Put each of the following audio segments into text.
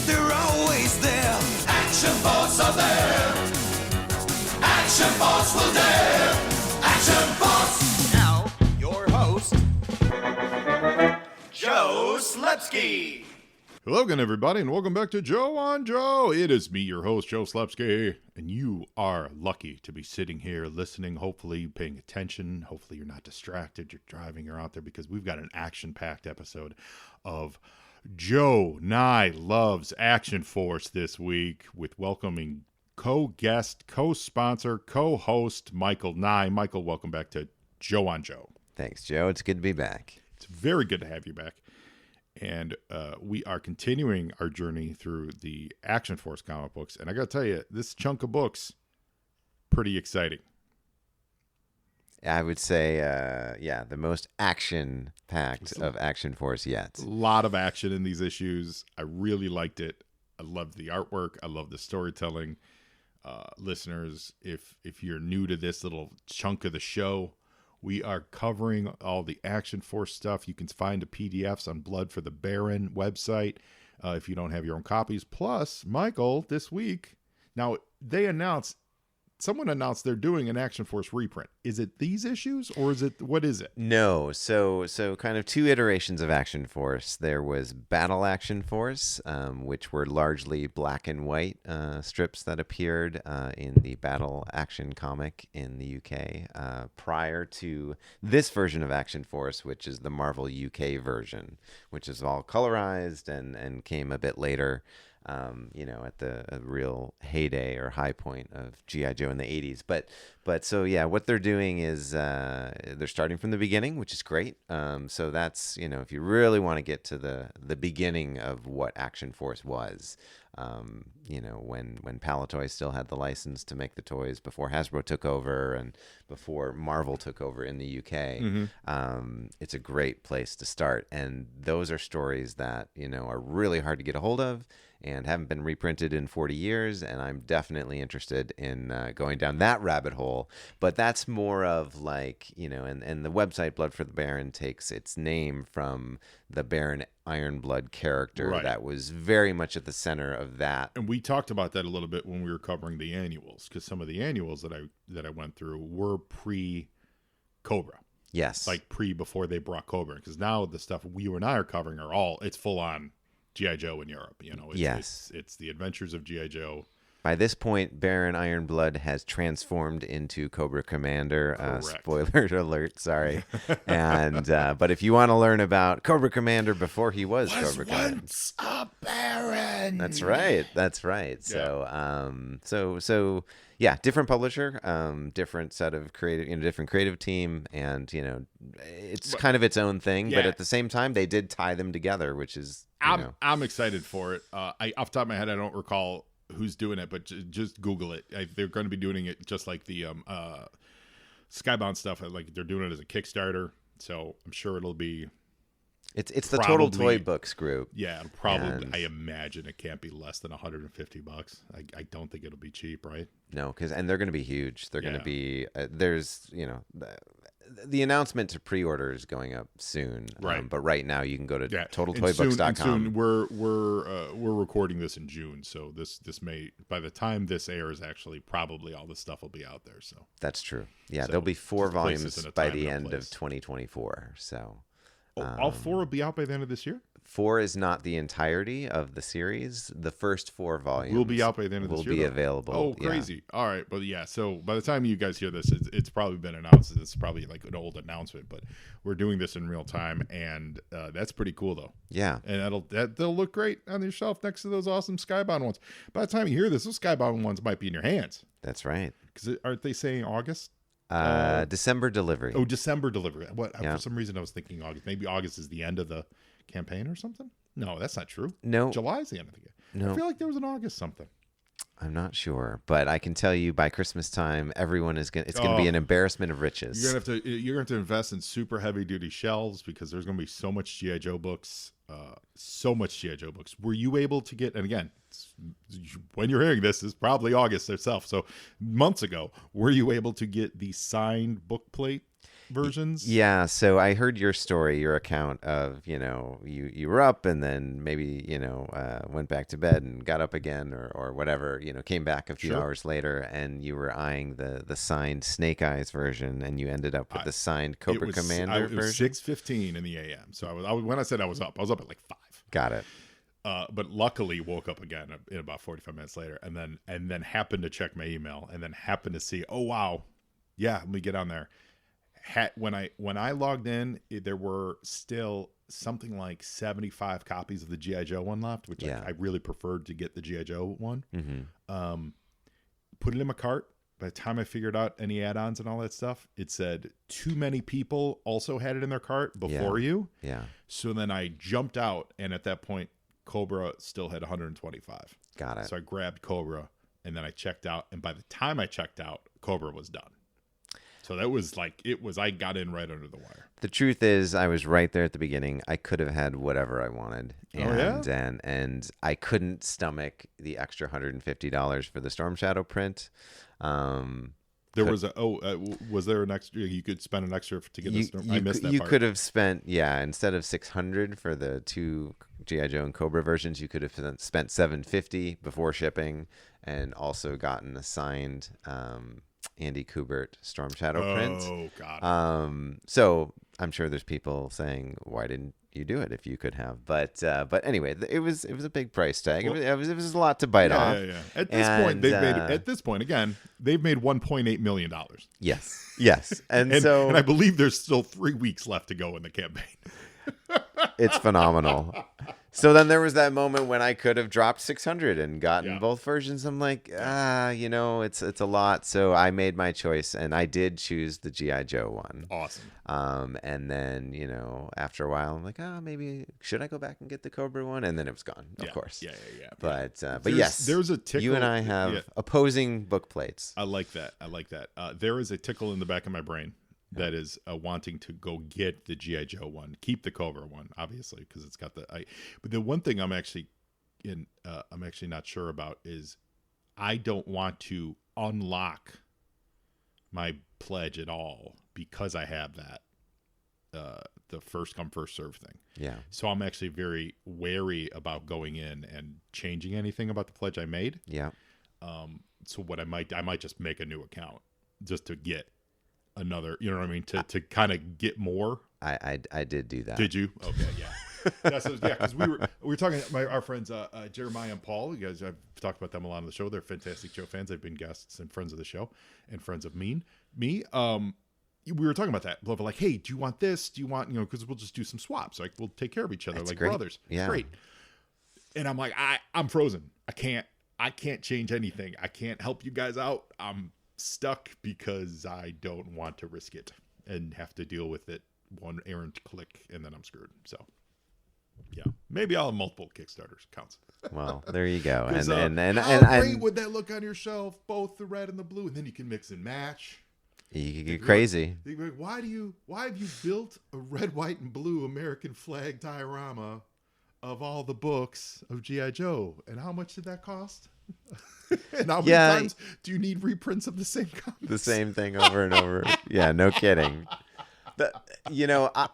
they're always there. Action Force are there. Action Force will dare. Action Force. Now, your host, Joe Slepsky. Hello again, everybody, and welcome back to Joe on Joe. It is me, your host, Joe Slepsky, and you are lucky to be sitting here listening, hopefully paying attention. Hopefully you're not distracted, you're driving, you're out there, because we've got an action-packed episode of Joe-Nie Loves Action Force this week with welcoming co-guest, co-sponsor, co-host Michael Nie. Michael, welcome back to Joe on Joe. Thanks, Joe. It's good to be back. It's very good to have you back. And we are continuing our journey through the Action Force comic books. And I got to tell you, this chunk of books, pretty exciting. I would say, the most action-packed of Action Force yet. A lot of action in these issues. I really liked it. I loved the artwork. I love the storytelling. Listeners, if you're new to this little chunk of the show, we are covering all the Action Force stuff. You can find the PDFs on Blood for the Baron website if you don't have your own copies. Plus, Michael, this week, now someone announced they're doing an Action Force reprint. Is it these issues or what is it? No, so kind of two iterations of Action Force. There was Battle Action Force, which were largely black and white strips that appeared in the Battle Action comic in the UK prior to this version of Action Force, which is the Marvel UK version, which is all colorized and came a bit later. At the real heyday or high point of G.I. Joe in the 80s. But so, yeah, what they're doing is they're starting from the beginning, which is great. So that's, if you really want to get to the beginning of what Action Force was, when Palitoy still had the license to make the toys before Hasbro took over and before Marvel took over in the UK, it's a great place to start. And those are stories that, are really hard to get a hold of and haven't been reprinted in 40 years, and I'm definitely interested in going down that rabbit hole. But that's more of like, and the website Blood for the Baron takes its name from the Baron Ironblood character that was very much at the center of that. And we talked about that a little bit when we were covering the annuals, because some of the annuals that I went through were pre-Cobra. Yes. Like before they brought Cobra, because now the stuff you and I are covering it's full on G.I. Joe in Europe. It's the adventures of G.I. Joe. By this point, Baron Ironblood has transformed into Cobra Commander. Spoiler alert, sorry. And but if you want to learn about Cobra Commander before he was Cobra Commander, once a Baron. That's right. Yeah. So yeah, different publisher, different set of creative, different creative team, and it's kind of its own thing. Yeah. But at the same time, they did tie them together, which is I'm excited for it. Off the top of my head, I don't recall who's doing it, but just Google it. They're going to be doing it just like the Skybound stuff. Like they're doing it as a Kickstarter, so I'm sure it'll be. It's the Total Toy Books group. Yeah, probably. I imagine it can't be less than $150. I don't think it'll be cheap, right? No, and they're going to be huge. They're going to be. There's the announcement to pre-order is going up soon, right? But right now you can go to TotalToyBooks.com. Soon we're recording this in June, so this may, by the time this airs, actually probably all this stuff will be out there. So that's true. Yeah, there'll be 4 volumes by the end of 2024. So all 4 will be out by the end of this year. 4 is not the entirety of the series. The first 4 volumes will be out by the end of this year. Will be available. Oh, crazy! Yeah. All right, but yeah. So by the time you guys hear this, it's probably been announced. It's probably like an old announcement, but we're doing this in real time, and that's pretty cool, though. Yeah, and they'll look great on your shelf next to those awesome Skybound ones. By the time you hear this, those Skybound ones might be in your hands. That's right. Because aren't they saying August? December delivery. Oh, December delivery. What? Yeah. For some reason, I was thinking August. Maybe August is the end of the campaign or something. No, that's not true. No, July's the end of the game. No, I feel like there was an August something. I'm not sure, but I can tell you by Christmas time, everyone is going. It's going to be an embarrassment of riches. You're going to have to invest in super heavy duty shelves because there's going to be so much G.I. Joe books. Were you able to get? And again, when you're hearing this, is probably August itself. So months ago, were you able to get the signed book plate versions. Yeah, so I heard your story, your account of, you were up and then maybe, went back to bed and got up again or whatever, came back a few Sure. hours later and you were eyeing the signed Snake Eyes version and you ended up with the signed Cobra Commander It was version. 6:15 in the a.m. So I was when I said I was up at like 5. Got it. But luckily woke up again in about 45 minutes later, and then happened to check my email, and then happened to see, oh wow, yeah, let me get on there. When I logged in, there were still something like 75 copies of the G.I. Joe one left, which I really preferred to get the G.I. Joe one. Mm-hmm. Put it in my cart. By the time I figured out any add-ons and all that stuff, it said too many people also had it in their cart before you. Yeah. So then I jumped out, and at that point, Cobra still had 125. Got it. So I grabbed Cobra, and then I checked out. And by the time I checked out, Cobra was done. So that was I got in right under the wire. The truth is, I was right there at the beginning. I could have had whatever I wanted. And I couldn't stomach the extra $150 for the Storm Shadow print. Was there an extra? You could spend an extra to get this. I missed that you part. could have spent, instead of $600 for the 2 G.I. Joe and Cobra versions, you could have spent $750 before shipping and also gotten a signed Andy Kubert Storm Shadow print. Oh, got it. So I'm sure there's people saying, why didn't you do it if you could have? But anyway, it was a big price tag. Well, it was a lot to bite off. Yeah. At this point, they've made $1.8 million. Yes. And I believe there's still 3 weeks left to go in the campaign. It's phenomenal. So then there was that moment when I could have dropped 600 and gotten both versions. I'm like, it's a lot. So I made my choice and I did choose the G.I. Joe one. Awesome. And then, after a while, I'm like, maybe should I go back and get the Cobra one? And then it was gone, of course. Yeah. But yes, there's a tickle. You and I have opposing book plates. I like that. There is a tickle in the back of my brain that is wanting to go get the G.I. Joe one, keep the Cobra one, obviously, because it's got but the one thing I'm actually not sure about is I don't want to unlock my pledge at all because I have that the first come first serve thing. Yeah. So I'm actually very wary about going in and changing anything about the pledge I made. Yeah. So what I might just make a new account just to get another, you know what I mean, to kind of get more. I did do that. Did you? Okay, yeah. Because we were talking our friends Jeremiah and Paul. You guys, I've talked about them a lot on the show. They're fantastic Joe fans. They've been guests and friends of the show and friends of me. We were talking about that. Like, hey, do you want this? Do you want, because we'll just do some swaps. Like, we'll take care of each other. That's like great. brothers. Yeah. It's great. And I'm like, I'm frozen. I can't change anything. I can't help you guys out. I'm stuck because I don't want to risk it and have to deal with it one errant click and then I'm screwed. So yeah, maybe I'll have multiple Kickstarters. Counts. Well, there you go. And how great would that look on your shelf? Both the red and the blue, and then you can mix and match. You could get crazy. Like, why have you built a red, white, and blue American flag diorama of all the books of G.I. Joe? And how much did that cost? And how many times do you need reprints of the same comics? The same thing over and over. Yeah, no kidding.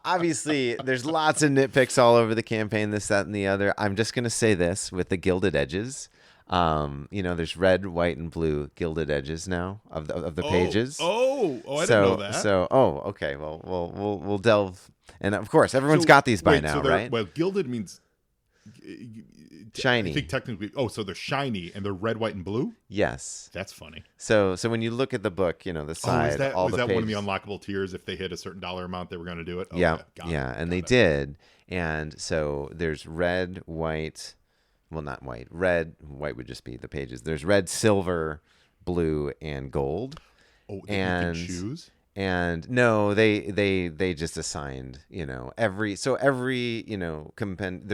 Obviously, there's lots of nitpicks all over the campaign, this, that, and the other. I'm just going to say this with the gilded edges. There's red, white, and blue gilded edges now of the pages. I didn't know that. Okay. Well, we'll delve. And of course, everyone's got these by now, right? Well, gilded means shiny. I think technically. So they're shiny and they're red, white, and blue. Yes. That's funny. So when you look at the book, the side, was that one of the unlockable tiers? If they hit a certain dollar amount, they were going to do it. Yeah, and they did. And so there's red, white. Well, not white. Red, white would just be the pages. There's red, silver, blue, and gold. Oh, and you can choose? And no, they just assigned, every there's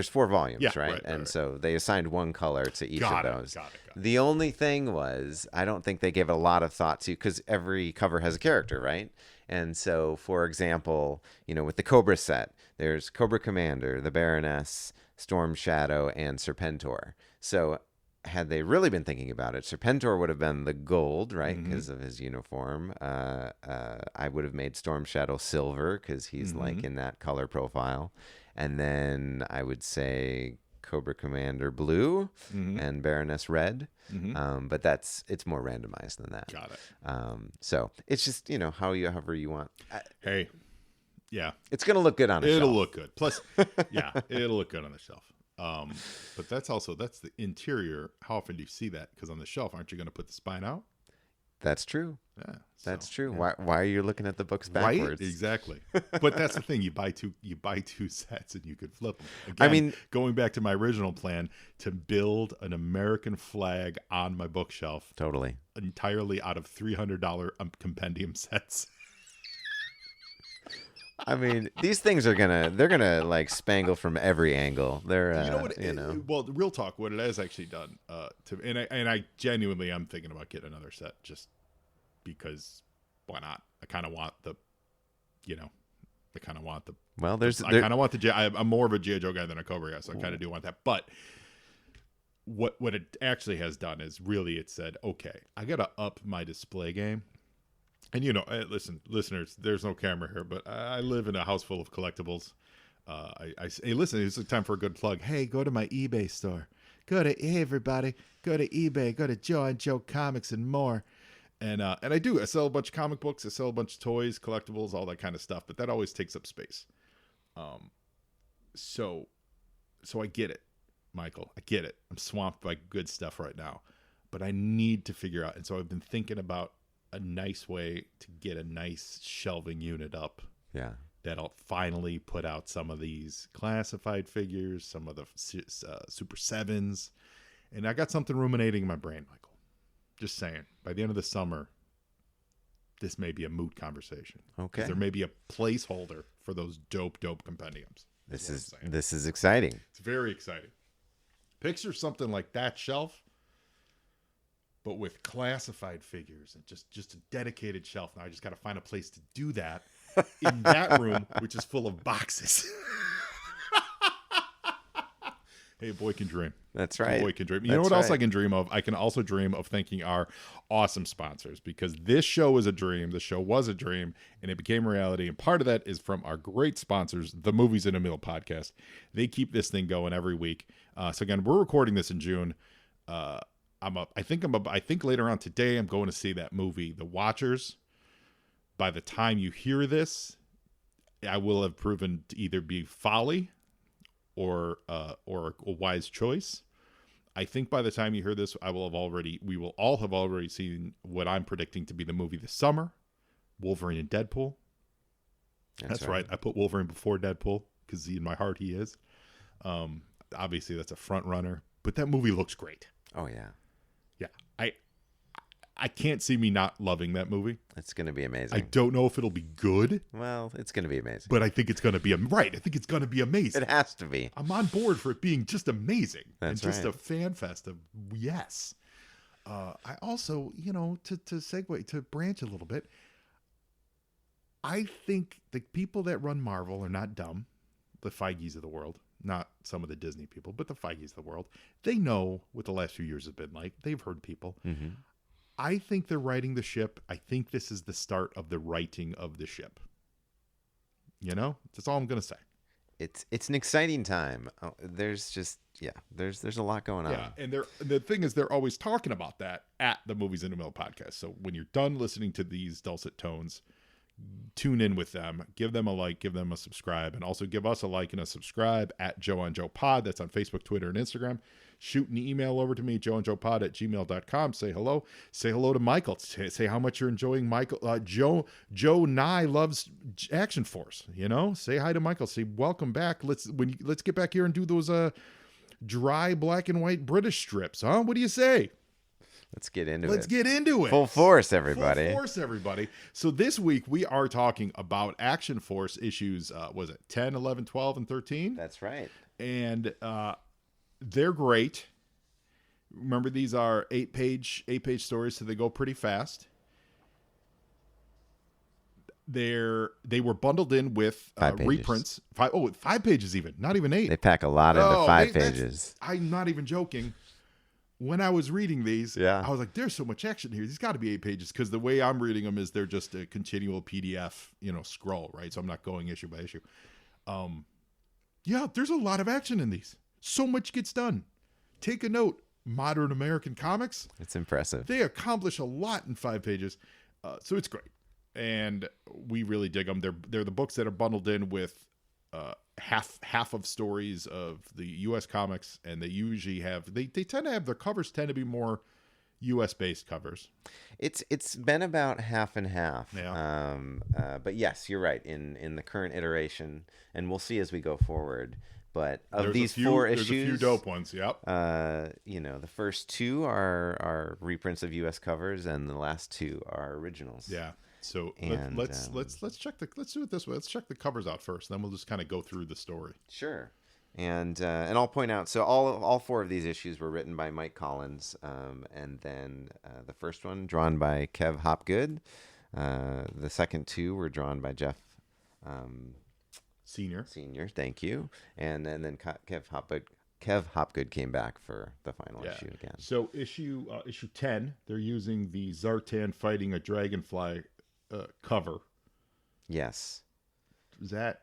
4 volumes, right? And so they assigned one color to each of those. Got it. The only thing was, I don't think they gave it a lot of thought to, because every cover has a character, right? And so, for example, with the Cobra set, there's Cobra Commander, the Baroness, Storm Shadow, and Serpentor. So had they really been thinking about it, Serpentor would have been the gold, right, because of his uniform. I would have made Storm Shadow silver because he's like in that color profile. And then I would say Cobra Commander blue and Baroness red. But it's more randomized than that. Got it. So it's just, however you want. Hey, yeah. It's going to look good on a shelf. It'll look good. Plus, yeah, it'll look good on the shelf. But that's the interior. How often do you see that? Because on the shelf, aren't you going to put the spine out? That's true. Yeah, that's true. Yeah. Why are you looking at the books backwards? Right, exactly. But that's the thing. You buy two sets and you could flip them. Again, going back to my original plan to build an American flag on my bookshelf, totally, entirely out of $300 compendium sets. I mean, these things they're gonna like spangle from every angle. They're Well, the real talk, what it has actually done I genuinely am thinking about getting another set just because why not? I kind of want the well. I kind of want the I'm more of a G.I. Joe guy than a Cobra guy, so I kind of do want that. But what it actually has done is really it said, okay, I gotta up my display game. And listen, listeners, there's no camera here, but I live in a house full of collectibles. Hey, listen, it's time for a good plug. Hey, go to my eBay store. Everybody, go to eBay, go to Joe and Joe Comics and more. And I do. I sell a bunch of comic books. I sell a bunch of toys, collectibles, all that kind of stuff. But that always takes up space. So I get it, Michael. I get it. I'm swamped by good stuff right now. But I need to figure out. And so I've been thinking about a nice way to get a nice shelving unit up. Yeah. That'll finally put out some of these classified figures, some of the Super 7s. And I got something ruminating in my brain, Michael. Just saying. By the end of the summer, this may be a moot conversation. Okay. There may be a placeholder for those dope compendiums. This is exciting. It's very exciting. Picture something like that shelf, but with classified figures and just a dedicated shelf. Now I just got to find a place to do that in that room, which is full of boxes. Hey, a boy can dream. That's right. A boy can dream. You know what else I can dream of? I can also dream of thanking our awesome sponsors, because this show is a dream. The show was a dream, and it became reality. And part of that is from our great sponsors, the Movies in a Middle podcast. They keep this thing going every week. So again, we're recording this in June. I think later on today I'm going to see that movie, The Watchers. By the time you hear this, I will have proven to either be folly or a wise choice. I think by the time you hear this, we will all have already seen what I'm predicting to be the movie this summer, Wolverine and Deadpool. That's right. I put Wolverine before Deadpool because in my heart he is. Obviously that's a front runner, but that movie looks great. Oh yeah. Yeah, I can't see me not loving that movie. It's going to be amazing. I don't know if it'll be good. Well, it's going to be amazing. But I think it's going to be right. I think it's going to be amazing. It has to be. I'm on board for it being just amazing. That's and just right. a fan fest of yes. I also, to segue, to branch a little bit, I think the people that run Marvel are not dumb. The Feiges of the world. Not some of the Disney people, but the Feiges of the world. They know what the last few years have been like. They've heard people. Mm-hmm. I think they're righting the ship. I think this is the start of the righting of the ship. That's all I'm going to say. It's an exciting time. There's a lot going on. Yeah, and the thing is, they're always talking about that at the Movies in the Middle podcast. So when you're done listening to these dulcet tones, tune in with them, give them a like, give them a subscribe, and also give us a like and a subscribe at Joe on Joe Pod. That's on Facebook, Twitter, and Instagram. Shoot an email over to me, joeandjoepod@gmail.com. Say hello. Say hello to Michael. Say how much you're enjoying Michael. Joe-Nie loves Action Force. Say hi to Michael. Say welcome back. Let's get back here and do those dry black and white British strips, huh? What do you say? Let's get into it. Full force, everybody. Full force, everybody. So this week we are talking about Action Force issues, was it 10, 11, 12, and 13? That's right. And they're great. Remember, these are 8-page stories, so they go pretty fast. They were bundled in with reprints. 5 pages even, not even 8. They pack a lot into 5 pages. I'm not even joking. when I was reading these, Yeah. I was like, there's so much action here. These got to be 8 pages because the way I'm reading them is they're just a continual PDF, scroll, right? So I'm not going issue by issue. Yeah, there's a lot of action in these. So much gets done. Take a note, modern American comics. It's impressive. They accomplish a lot in 5 pages. So it's great. And we really dig them. They're the books that are bundled in with half of stories of the U.S. comics, and they usually have they tend to have their covers tend to be more U.S. based covers. It's been about half and half. Yeah. But yes, you're right. In the current iteration, and we'll see as we go forward. But of these 4 issues, there's a few dope ones. Yep. The first 2 are reprints of U.S. covers, and the last 2 are originals. Yeah. So And, let's check let's do it this way. Let's check the covers out first, then we'll just kind of go through the story. Sure. And I'll point out, so all 4 of these issues were written by Mike Collins, and then the first one drawn by Kev Hopgood. The second 2 were drawn by Jeff Senior. Thank you. And then Kev Hopgood came back for the final issue again. So issue 10, they're using the Zartan fighting a dragonfly cover. Yes. Was that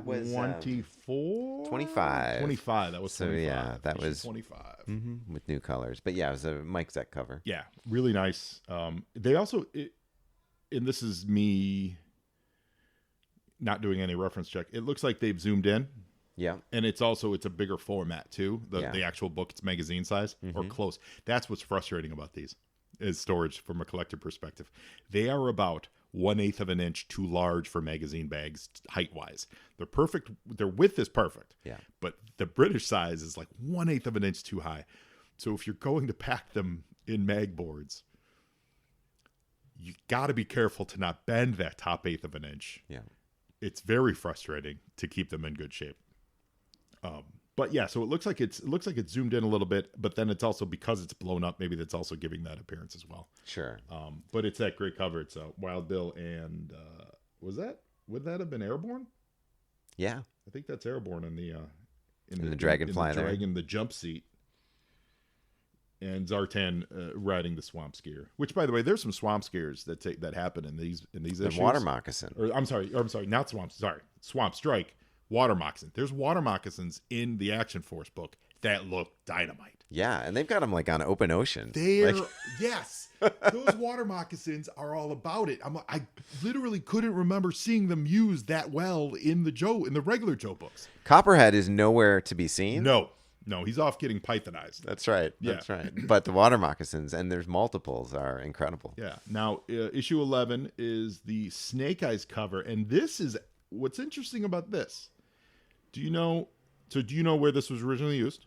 was 24? 25. 25. That was 25. So yeah, that Issue was 25. with new colors. But yeah, it was a Mike Zeck cover. Yeah, really nice. They also, and this is me not doing any reference check. It looks like they've zoomed in. Yeah. And it's a bigger format too. Yeah. The actual book, it's magazine size or close. That's what's frustrating about these is storage from a collector perspective. They are about 1/8 of an inch too large for magazine bags height wise. They're perfect. Their width is perfect. Yeah. But the British size is like 1/8 of an inch too high. So if you're going to pack them in mag boards, you got to be careful to not bend that top 1/8 of an inch. Yeah. It's very frustrating to keep them in good shape. But yeah, so it looks like it's zoomed in a little bit, but then it's also because it's blown up. Maybe that's also giving that appearance as well. Sure. But it's that great cover. It's Wild Bill and would that have been Airborne? Yeah. I think that's Airborne in the Dragonfly in the there. dragon, the jump seat, and Zartan riding the swamp skier. Which, by the way, there's some swamp skiers that happen in these The issues. water moccasin. Or I'm sorry, not swamp. Sorry, swamp strike. Water moccasin. There's water moccasins in the Action Force book that look dynamite. Yeah, and they've got them like on open ocean. They're Like- yes, those water moccasins are all about it. I literally couldn't remember seeing them used that well in the regular Joe books. Copperhead is nowhere to be seen. No, he's off getting pythonized. That's right. Yeah. That's right. But the water moccasins, and there's multiples, are incredible. Yeah. Now, issue 11 is the Snake Eyes cover, and this is what's interesting about this. Do you know where this was originally used?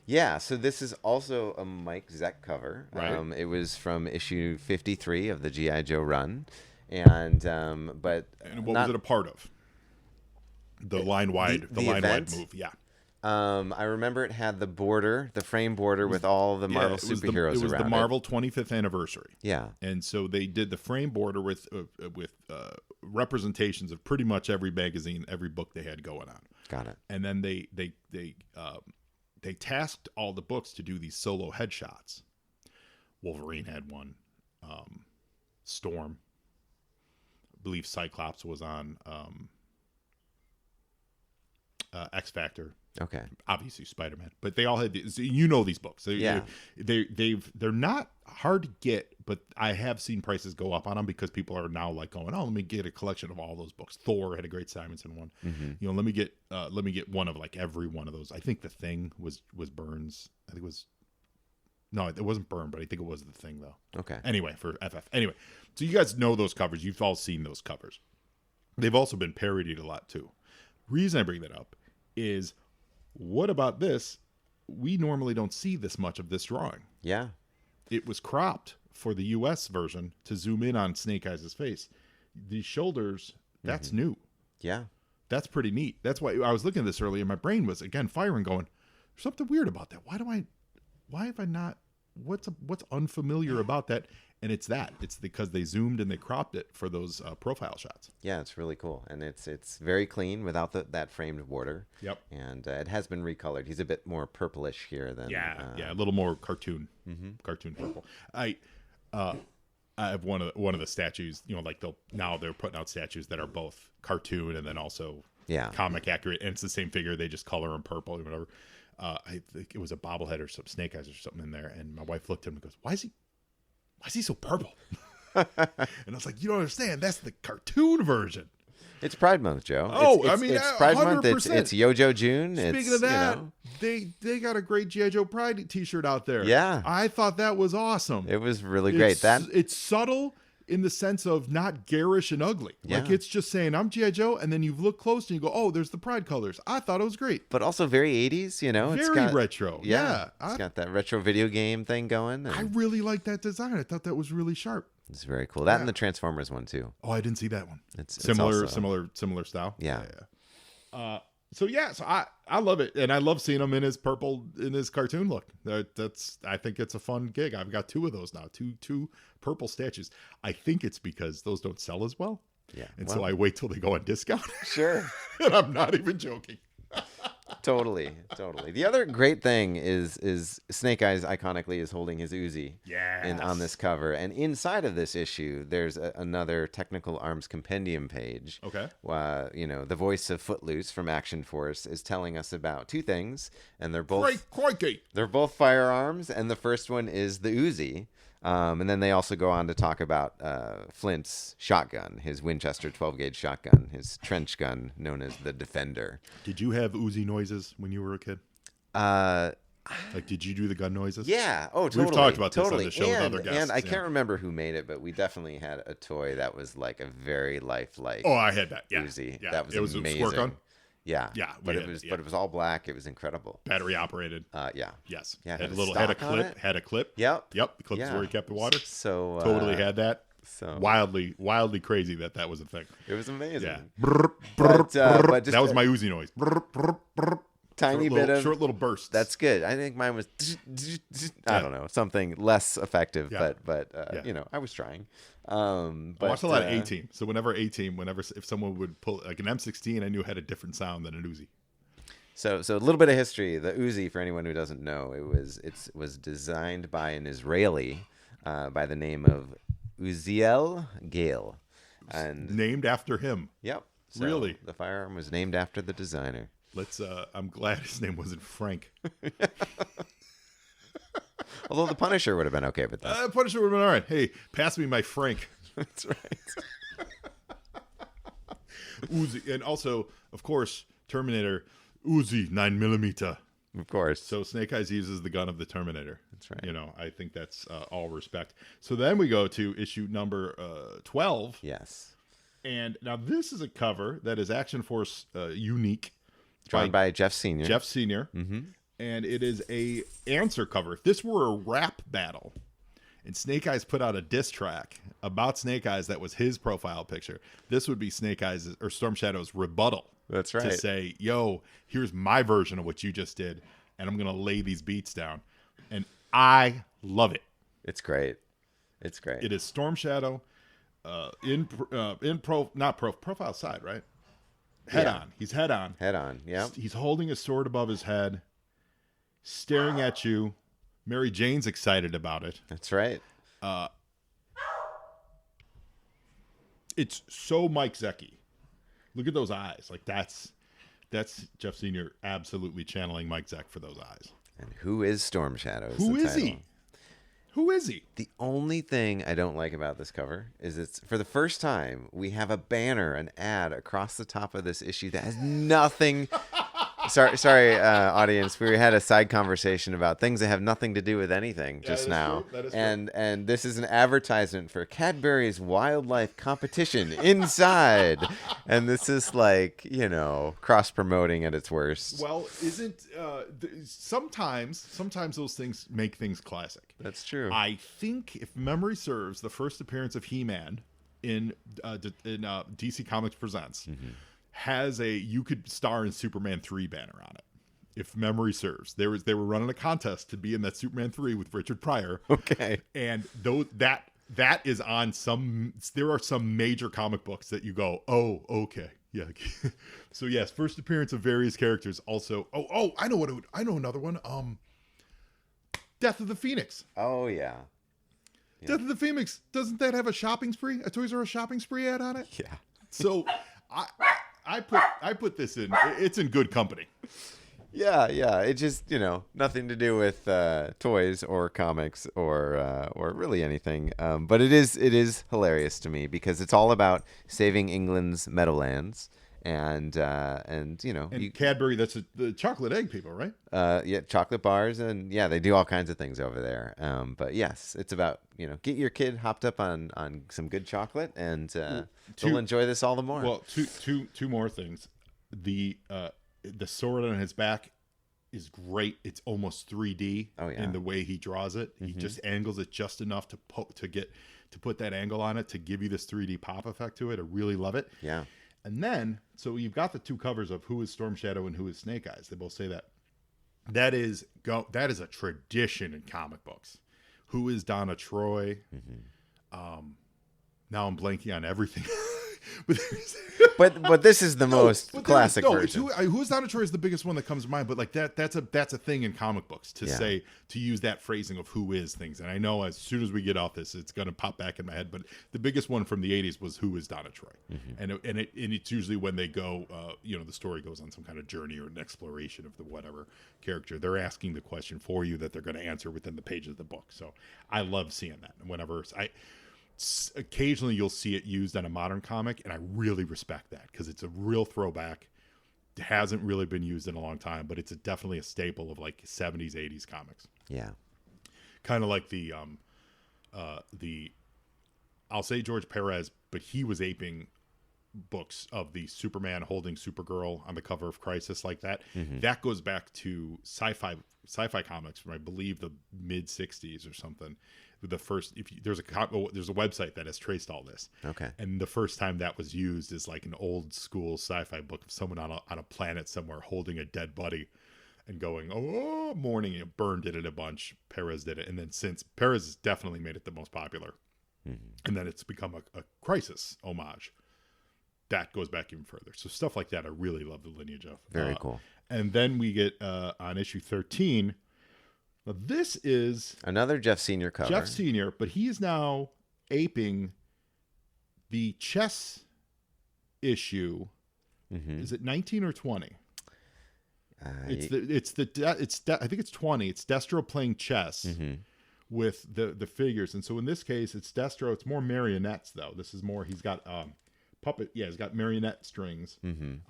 Yeah, so this is also a Mike Zeck cover. Right. It was from issue 53 of the G.I. Joe run. And but And what was it a part of? The line wide event? move. Yeah. I remember it had the border, the frame border with all the Marvel superheroes It was around the Marvel 25th anniversary. Yeah. And so they did the frame border with representations of pretty much every magazine, every book they had going on. Got it. And then they tasked all the books to do these solo headshots. Wolverine had one. Storm. I believe Cyclops was on X Factor. Okay. Obviously Spider-Man, but they all had these, these books. They're not hard to get, but I have seen prices go up on them because people are now like going, oh, let me get a collection of all those books. Thor had a great Simonson one. Mm-hmm. Let me get one of like every one of those. I think the Thing was Burns. I think it was no, it wasn't Byrne, but I think it was the Thing though. Okay. Anyway, for FF. Anyway, so you guys know those covers. You've all seen those covers. They've also been parodied a lot too. Reason I bring that up is, what about this? We normally don't see this much of this drawing. Yeah. It was cropped for the U.S. version to zoom in on Snake Eyes' face. These shoulders, that's new. Yeah. That's pretty neat. That's why I was looking at this earlier. My brain was, again, firing going, there's something weird about that. Why have I not what's unfamiliar about that? And it's because they zoomed and they cropped it for those profile shots. Yeah, it's really cool, and it's very clean without that framed border. Yep. And it has been recolored. He's a bit more purplish here than a little more cartoon purple. I have one of the statues. Like they're putting out statues that are both cartoon and then also comic accurate, and it's the same figure. They just color them purple or whatever. I think it was a bobblehead or some snake eyes or something in there, and my wife looked at him and goes, "Why is he so purple?" And I was like, "You don't understand. That's the cartoon version." It's Pride Month, Joe. Oh, it's Pride 100%. Month. It's Yojo June. Speaking of that, they got a great G.I. Joe Pride T-shirt out there. Yeah, I thought that was awesome. It was really great. It's subtle in the sense of not garish and ugly. Yeah. Like it's just saying I'm G.I. Joe, and then you look close and you go, "Oh, there's the Pride colors." I thought it was great, but also very 80s. Very retro. Yeah, it's got that retro video game thing going. I really like that design. I thought that was really sharp. It's very cool. That and the Transformers one too. Oh, I didn't see that one. It's similar style. Yeah. So I love it, and I love seeing him in his cartoon look. I think it's a fun gig. I've got two of those now, two purple statues. I think it's because those don't sell as well. Yeah, and so I wait till they go on discount. Sure, and I'm not even joking. Totally. The other great thing is Snake Eyes iconically is holding his Uzi on this cover. And inside of this issue, there's another Technical Arms Compendium page. Okay. The voice of Footloose from Action Force is telling us about two things, and they're both they're both firearms, and the first one is the Uzi. And then they also go on to talk about Flint's shotgun, his Winchester 12-gauge shotgun, his trench gun known as the Defender. Did you have Uzi noises when you were a kid? Did you do the gun noises? Yeah. Oh, totally. We've talked about this on the show with other guests. And I can't remember who made it, but we definitely had a toy that was like a very lifelike. Oh, I had that. Yeah. Uzi. Yeah. That was amazing. A squirt gun? Yeah. Yeah. But it was all black. It was incredible. Battery operated. Yeah. Yes. Yeah. Had a clip. Had a clip. Yep. The clip is where he kept the water. So totally had that. So wildly crazy that was a thing. It was amazing. Yeah. But just that was my Uzi noise. Tiny short little bursts. That's good. I think mine was I don't know, something less effective, but I was trying. I watched a lot of A-Team. So whenever if someone would pull like an M16, I knew it had a different sound than an Uzi. So a little bit of history. The Uzi, for anyone who doesn't know, it was designed by an Israeli by the name of Uziel Gale, and named after him. Yep. So really, the firearm was named after the designer. I'm glad his name wasn't Frank. Although the Punisher would have been okay with that. Punisher would have been all right. Hey, pass me my Frank. That's right. Uzi, and also, of course, Terminator, Uzi 9mm. Of course. So Snake Eyes uses the gun of the Terminator. That's right. I think that's all respect. So then we go to issue number 12. Yes. And now this is a cover that is Action Force unique. Drawn by Jeff Sr. Mm-hmm. And it is a answer cover. If this were a rap battle and Snake Eyes put out a diss track about Snake Eyes that was his profile picture, this would be Snake Eyes or Storm Shadow's rebuttal. That's right. To say, yo, here's my version of what you just did, and I'm going to lay these beats down. And I love it. It's great. It is Storm Shadow profile side, right? Head on. He's head on. Head on, yeah. He's holding a sword above his head, staring at you. Mary Jane's excited about it. That's right. It's so Mike Zecchi. Look at those eyes. Like that's Jeff Sr. absolutely channeling Mike Zeck for those eyes. And who is Storm Shadow? Who is he? Who is he? The only thing I don't like about this cover is it's for the first time we have a banner, an ad across the top of this issue that has nothing. Sorry, audience. We had a side conversation about things that have nothing to do with anything just now. That is and this is an advertisement for Cadbury's Wildlife Competition inside. And this is like, cross promoting at its worst. Well, isn't sometimes those things make things classic. That's true. I think if memory serves, the first appearance of He-Man in DC Comics Presents has a "You could star in Superman 3" banner on it. if memory serves. They were running a contest to be in that Superman 3 with Richard Pryor. Okay. And that is on there are some major comic books that you go, oh, okay. Yeah. So yes, first appearance of various characters. Also, I know another one. Death of the Phoenix. Oh yeah. Death of the Phoenix. Doesn't that have a Toys R Us shopping spree ad on it? Yeah. So I put this in. It's in good company. Yeah. It just, nothing to do with toys or comics or really anything. But it is hilarious to me because it's all about saving England's meadowlands and Cadbury. That's the chocolate egg people, right? chocolate bars and they do all kinds of things over there. But yes, it's about get your kid hopped up on some good chocolate and they'll enjoy this all the more. Well, two more things. The sword on his back is great. It's almost 3D in the way he draws it. He just angles it just enough to put that angle on it to give you this 3D pop effect to it. I really love it. Yeah. And then, so you've got the two covers of who is Storm Shadow and who is Snake Eyes. They both say that. That is a tradition in comic books. Who is Donna Troy? Now I'm blanking on everything. but this is the most classic version. Who's Donna Troy is the biggest one that comes to mind, but like that's a thing in comic books to use that phrasing of who is things. And I know as soon as we get off this, it's gonna pop back in my head. But the biggest one from the 80s was who is Donna Troy, and it's usually when they go, the story goes on some kind of journey or an exploration of the whatever character. They're asking the question for you that they're going to answer within the pages of the book. So I love seeing that. And whenever occasionally you'll see it used on a modern comic, and I really respect that because it's a real throwback. It hasn't really been used in a long time, but it's definitely a staple of like 70s, 80s comics. Yeah. Kind of like I'll say George Perez, but he was aping books of the Superman holding Supergirl on the cover of Crisis like that. That goes back to sci-fi comics from I believe the mid 60s or something. The first, there's a website that has traced all this. Okay. And the first time that was used is like an old school sci-fi book of someone on a planet somewhere holding a dead buddy and going, oh, mourning. Byrne did it a bunch. Perez did it. And then since Perez has definitely made it the most popular. And then it's become a Crisis homage. That goes back even further. So stuff like that, I really love the lineage of. Very cool. And then we get on issue 13. Now this is another Jeff Senior cover. Jeff Senior, but he is now aping the chess issue. Is it 19 or 20? I think it's 20. It's Destro playing chess with the figures, and so in this case, it's Destro. It's more marionettes though. This is more. He's got puppet. Yeah, he's got marionette strings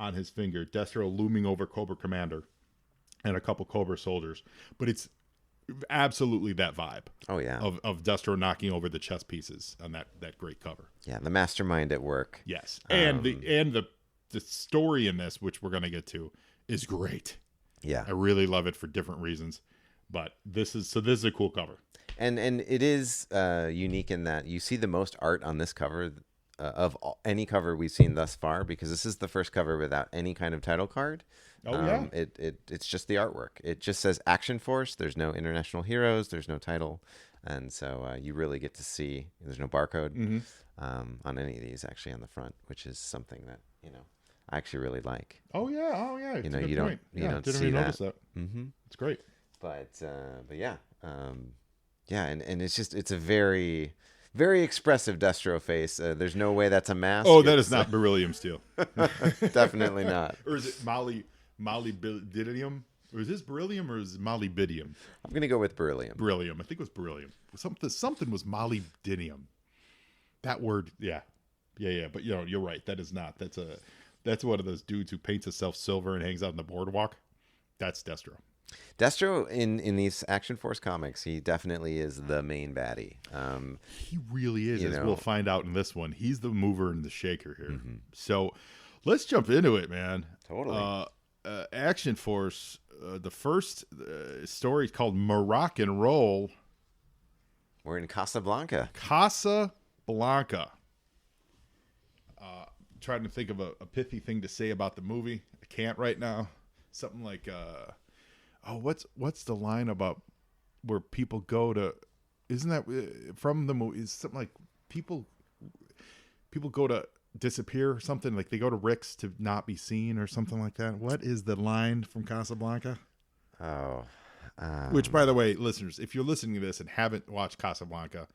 on his finger. Destro looming over Cobra Commander and a couple Cobra soldiers, but it's absolutely that vibe. Oh yeah, of Destro knocking over the chess pieces on that great cover. Yeah, the mastermind at work. Yes, and the story in this, which we're gonna get to, is great. Yeah, I really love it for different reasons, but this is a cool cover. And it is unique in that you see the most art on this cover of any cover we've seen thus far, because this is the first cover without any kind of title card. Yeah. It's just the artwork. It just says Action Force. There's no international heroes. There's no title. And so you really get to see, there's no barcode on any of these actually on the front, which is something that, I actually really like. Oh yeah. You don't didn't see really that. Notice that. It's great. But yeah. And it's a very, very expressive Destro face. There's no way that's a mask. Oh, that is not beryllium steel. Definitely not. Or is it molybdenum? Or is this beryllium or is it molybdenum? I'm gonna go with beryllium. Beryllium. I think it was beryllium. Something was molybdenum. That word, yeah. But you're right. That is not. That's one of those dudes who paints himself silver and hangs out on the boardwalk. That's Destro. Destro in these Action Force comics, he definitely is the main baddie. He really is, as we'll find out in this one. He's the mover and the shaker here. So let's jump into it, man. Totally. Action Force, the first story is called Moroccan Roll. We're in Casablanca. Trying to think of a pithy thing to say about the movie. I can't right now. Something like Oh, what's the line about where people go to? Isn't that from the movie? Is something like people go to disappear or something, like they go to Rick's to not be seen or something like that. What is the line from Casablanca? Oh, Which, by the way, listeners, if you're listening to this and haven't watched Casablanca,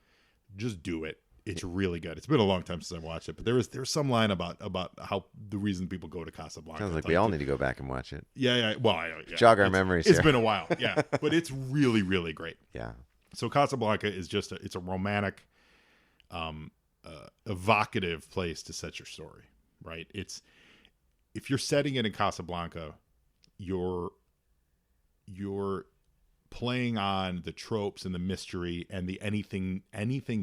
just do it. It's really good. It's been a long time since I watched it, but there's some line about how the reason people go to Casablanca. sounds like we all need to go back and watch it. Yeah. Well, yeah. Jog our memories It's here. been a while, yeah, but it's really, really great. Yeah. So Casablanca is just it's a romantic, evocative place to set your story, right? It's if you're setting it in Casablanca, you're playing on the tropes and the mystery and the anything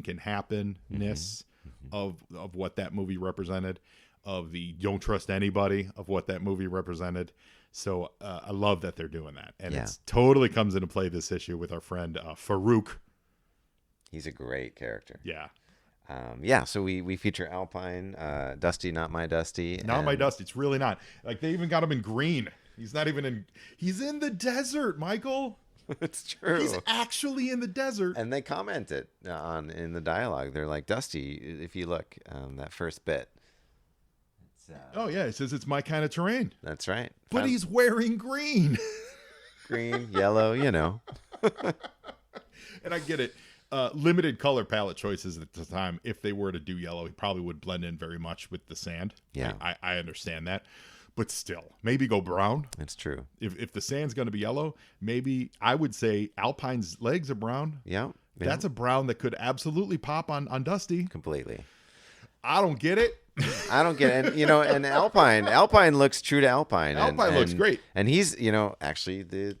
can happen-ness of what that movie represented, of the don't trust anybody of what that movie represented. So I love that they're doing that, and it's totally comes into play this issue with our friend Farouk. He's a great character. Yeah. So we feature Alpine, Dusty, not my Dusty. Not my Dusty. It's really not. Like, they even got him in green. He's not even in... He's in the desert, Michael. It's true. He's actually in the desert. And they commented in the dialogue. They're like, Dusty, if you look, that first bit. Oh, yeah. It says it's my kind of terrain. That's right. But he's wearing green. Green, yellow, you know. And I get it. Limited color palette choices at the time. If they were to do yellow, he probably would blend in very much with the sand. Yeah. I understand that. But still, maybe go brown. It's true. If the sand's going to be yellow, maybe I would say Alpine's legs are brown. Yeah. That's a brown that could absolutely pop on Dusty. Completely. I don't get it. I don't get it. And, and Alpine looks true to Alpine. Alpine looks great. And he's, actually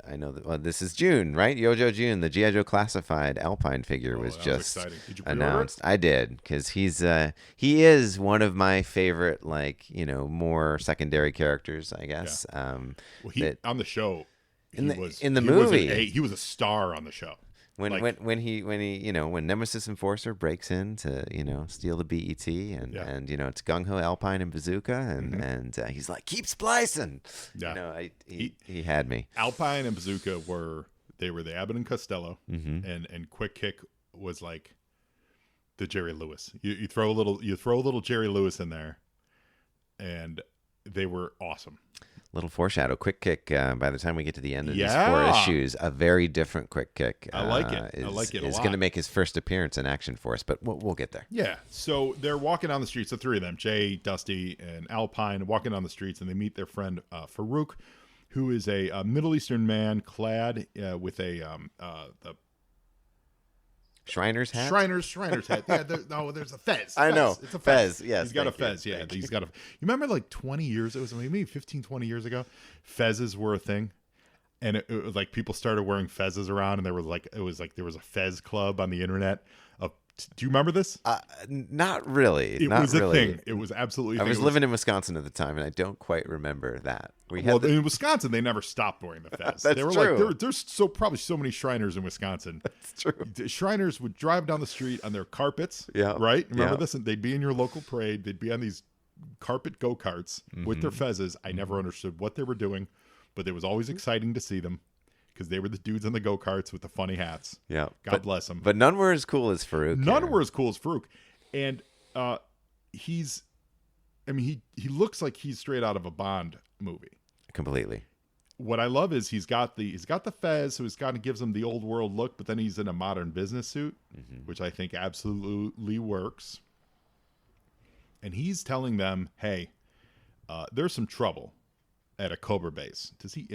I know that this is June, right? Yojo June, the G.I. Joe Classified Alpine figure was just exciting. Did you pre-order announced. it? I did, because he is one of my favorite, more secondary characters, I guess. Yeah. Well, on the show, in the movie, he was a star on the show. When Nemesis Enforcer breaks in to steal the BET and it's Gung Ho, Alpine, and Bazooka and he's like, keep splicing. Yeah. He had me. Alpine and Bazooka were the Abbott and Costello, and Quick Kick was like the Jerry Lewis. You throw a little Jerry Lewis in there, and they were awesome. Little foreshadow. Quick Kick, by the time we get to the end of these 4 Yeah. issues, a very different Quick Kick. I like it. I like it a Is lot. going to make his first appearance in Action Force, but we'll get there. Yeah. So they're walking down the streets, the 3 of them, Jay, Dusty, and Alpine, walking down the streets, and they meet their friend Farouk, who is a Middle Eastern man clad with the Shriner's hat? Shriner's hat. Yeah, there's a fez. I know. It's a Fez, yes, He's got a thank you, fez. Yeah, thank he's got a. You remember like 20 years? It was maybe 15, 20 years ago. Fezzes were a thing, and it was like people started wearing fezzes around, and there was a fez club on the internet. Do you remember this? Not really. It not was really. a thing. It was absolutely a I thing. was It living in Wisconsin at the time, and I don't quite remember that. in Wisconsin, they never stopped wearing the fez. That's they were true. like, there's probably so many Shriners in Wisconsin. That's true. The Shriners would drive down the street on their carpets. Yeah. Right? Remember Yeah. this? And they'd be in your local parade. They'd be on these carpet go-karts with their fezzes. I never understood what they were doing, but it was always exciting to see them because they were the dudes on the go-karts with the funny hats. Yeah. God bless them. But none were as cool as Farouk. None here. were as cool as Farouk. And he looks like he's straight out of a Bond movie. Completely. What I love is he's got the fez, so he's kind of gives him the old world look, but then he's in a modern business suit, which I think absolutely works. And he's telling them, "Hey, there's some trouble at a Cobra base." Does he?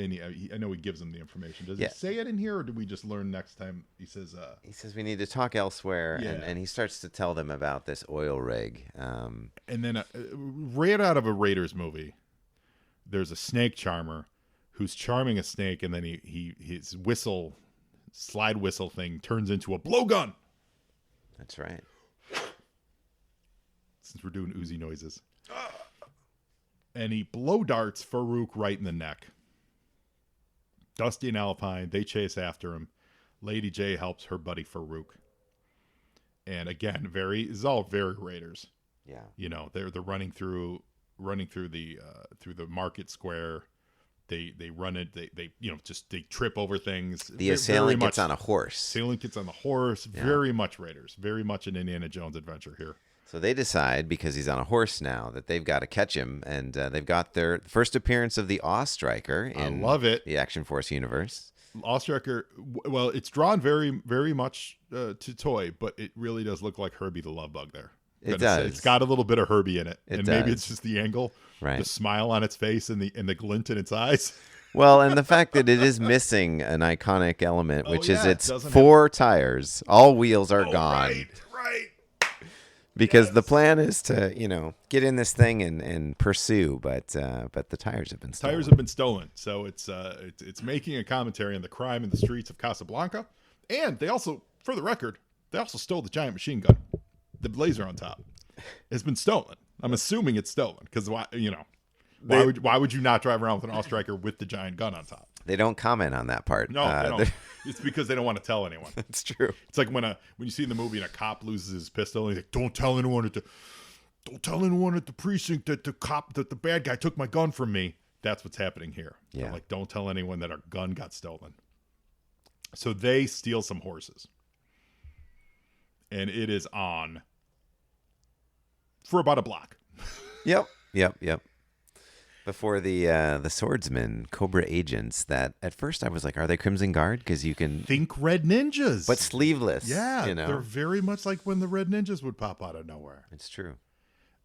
I know he gives them the information. Does he say it in here, or do we just learn next time? He says, He says we need to talk elsewhere, Yeah. and he starts to tell them about this oil rig. and then right out of a Raiders movie, there's a snake charmer who's charming a snake, and then his slide whistle thing turns into a blowgun. That's right. Since we're doing Uzi noises. And he blow darts Farouk right in the neck. Dusty and Alpine, they chase after him. Lady J helps her buddy Farouk. And again, this is all very Raiders. Yeah. They're running through the market square. They run it. They just they trip over things. The assailant gets on a horse. Assailant gets on the horse. Yeah. Very much Raiders. Very much an Indiana Jones adventure here. So they decide, because he's on a horse now, that they've got to catch him, and they've got their first appearance of the Awe Striker in I love it. the Action Force universe. Awe Striker, well, it's drawn very, very much to toy, but it really does look like Herbie the Love Bug there. It does. It's got a little bit of Herbie in it. It Maybe does. it's just the angle, Right. the smile on its face and the glint in its eyes. Well, and the fact that it is missing an iconic element, which is yeah, it its doesn't 4 tires. All wheels are gone. Right. Because the plan is to, get in this thing and pursue, but the tires have been stolen. Tires have been stolen, so it's making a commentary on the crime in the streets of Casablanca, and they also, for the record, they also stole the giant machine gun, the blazer on top. It's been stolen. I'm assuming it's stolen because why would you not drive around with an Awe Striker with the giant gun on top? They don't comment on that part. No, they don't. It's because they don't want to tell anyone. That's true. It's like when you see in the movie and a cop loses his pistol, and he's like, "Don't tell anyone at the precinct that the bad guy took my gun from me." That's what's happening here. Yeah. They're like, don't tell anyone that our gun got stolen. So they steal some horses, and it is on for about a block. Yep. Before the swordsmen, Cobra agents, that at first I was like, are they Crimson Guard? Because you can Think Red Ninjas, but sleeveless. yeah, they're very much like when the Red Ninjas would pop out of nowhere. It's true.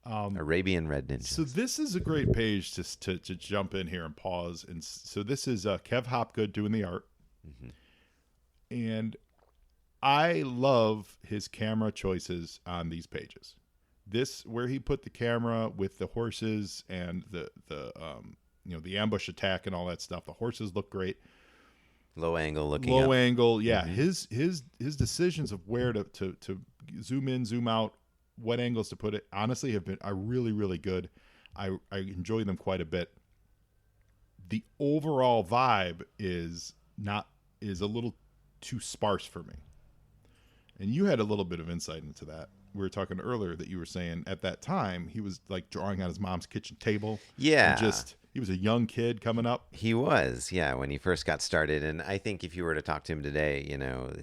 Arabian Red Ninjas. So this is a great page to jump in here and pause. And so this is Kev Hopgood doing the art. And I love his camera choices on these pages. This, where he put the camera with the horses and the ambush attack and all that stuff. The horses look great. Low angle looking Low up. angle, yeah. His decisions of where to zoom in, zoom out, what angles to put it, honestly are really, really good. I enjoy them quite a bit. The overall vibe is a little too sparse for me. And you had a little bit of insight into that. We were talking earlier that you were saying at that time he was like drawing on his mom's kitchen table. Yeah. And he was a young kid coming up. He was, yeah, when he first got started. And I think if you were to talk to him today,